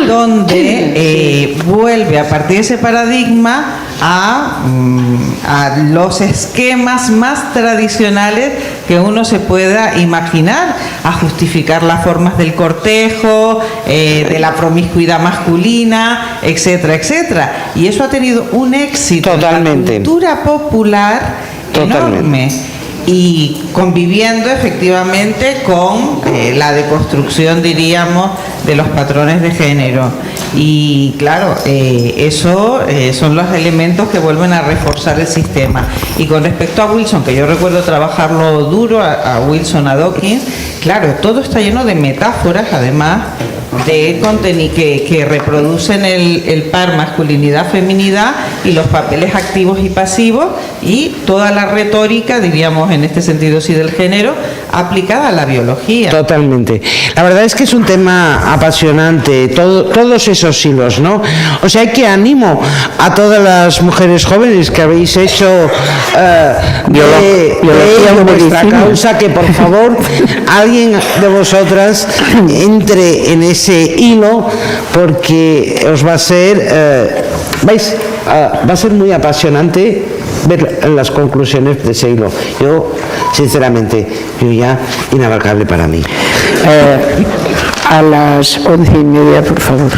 donde vuelve a partir de ese paradigma a los esquemas más tradicionales que uno se pueda imaginar, a justificar las formas del cortejo, de la promiscuidad masculina, etcétera, etcétera. Y eso ha tenido un éxito Totalmente. en la cultura popular enorme. Y conviviendo efectivamente con la deconstrucción, diríamos, de los patrones de género. Y claro, eso son los elementos que vuelven a reforzar el sistema. Y con respecto a Wilson, que yo recuerdo trabajarlo duro, a Wilson, a Dawkins, claro, todo está lleno de metáforas, además, de contenido que reproducen el par masculinidad-feminidad y los papeles activos y pasivos y toda la retórica, diríamos en este sentido sí del género, aplicada a la biología. Totalmente. La verdad es que es un tema apasionante, todos esos hilos, ¿no? O sea, que animo a todas las mujeres jóvenes que habéis hecho biología de vuestra medicina. causa, que por favor alguien de vosotras entre en ese hilo, porque os va a ser, va a ser muy apasionante ver las conclusiones de ese hilo. Yo, sinceramente, ya inabarcable para mí. A las 11:30, por favor.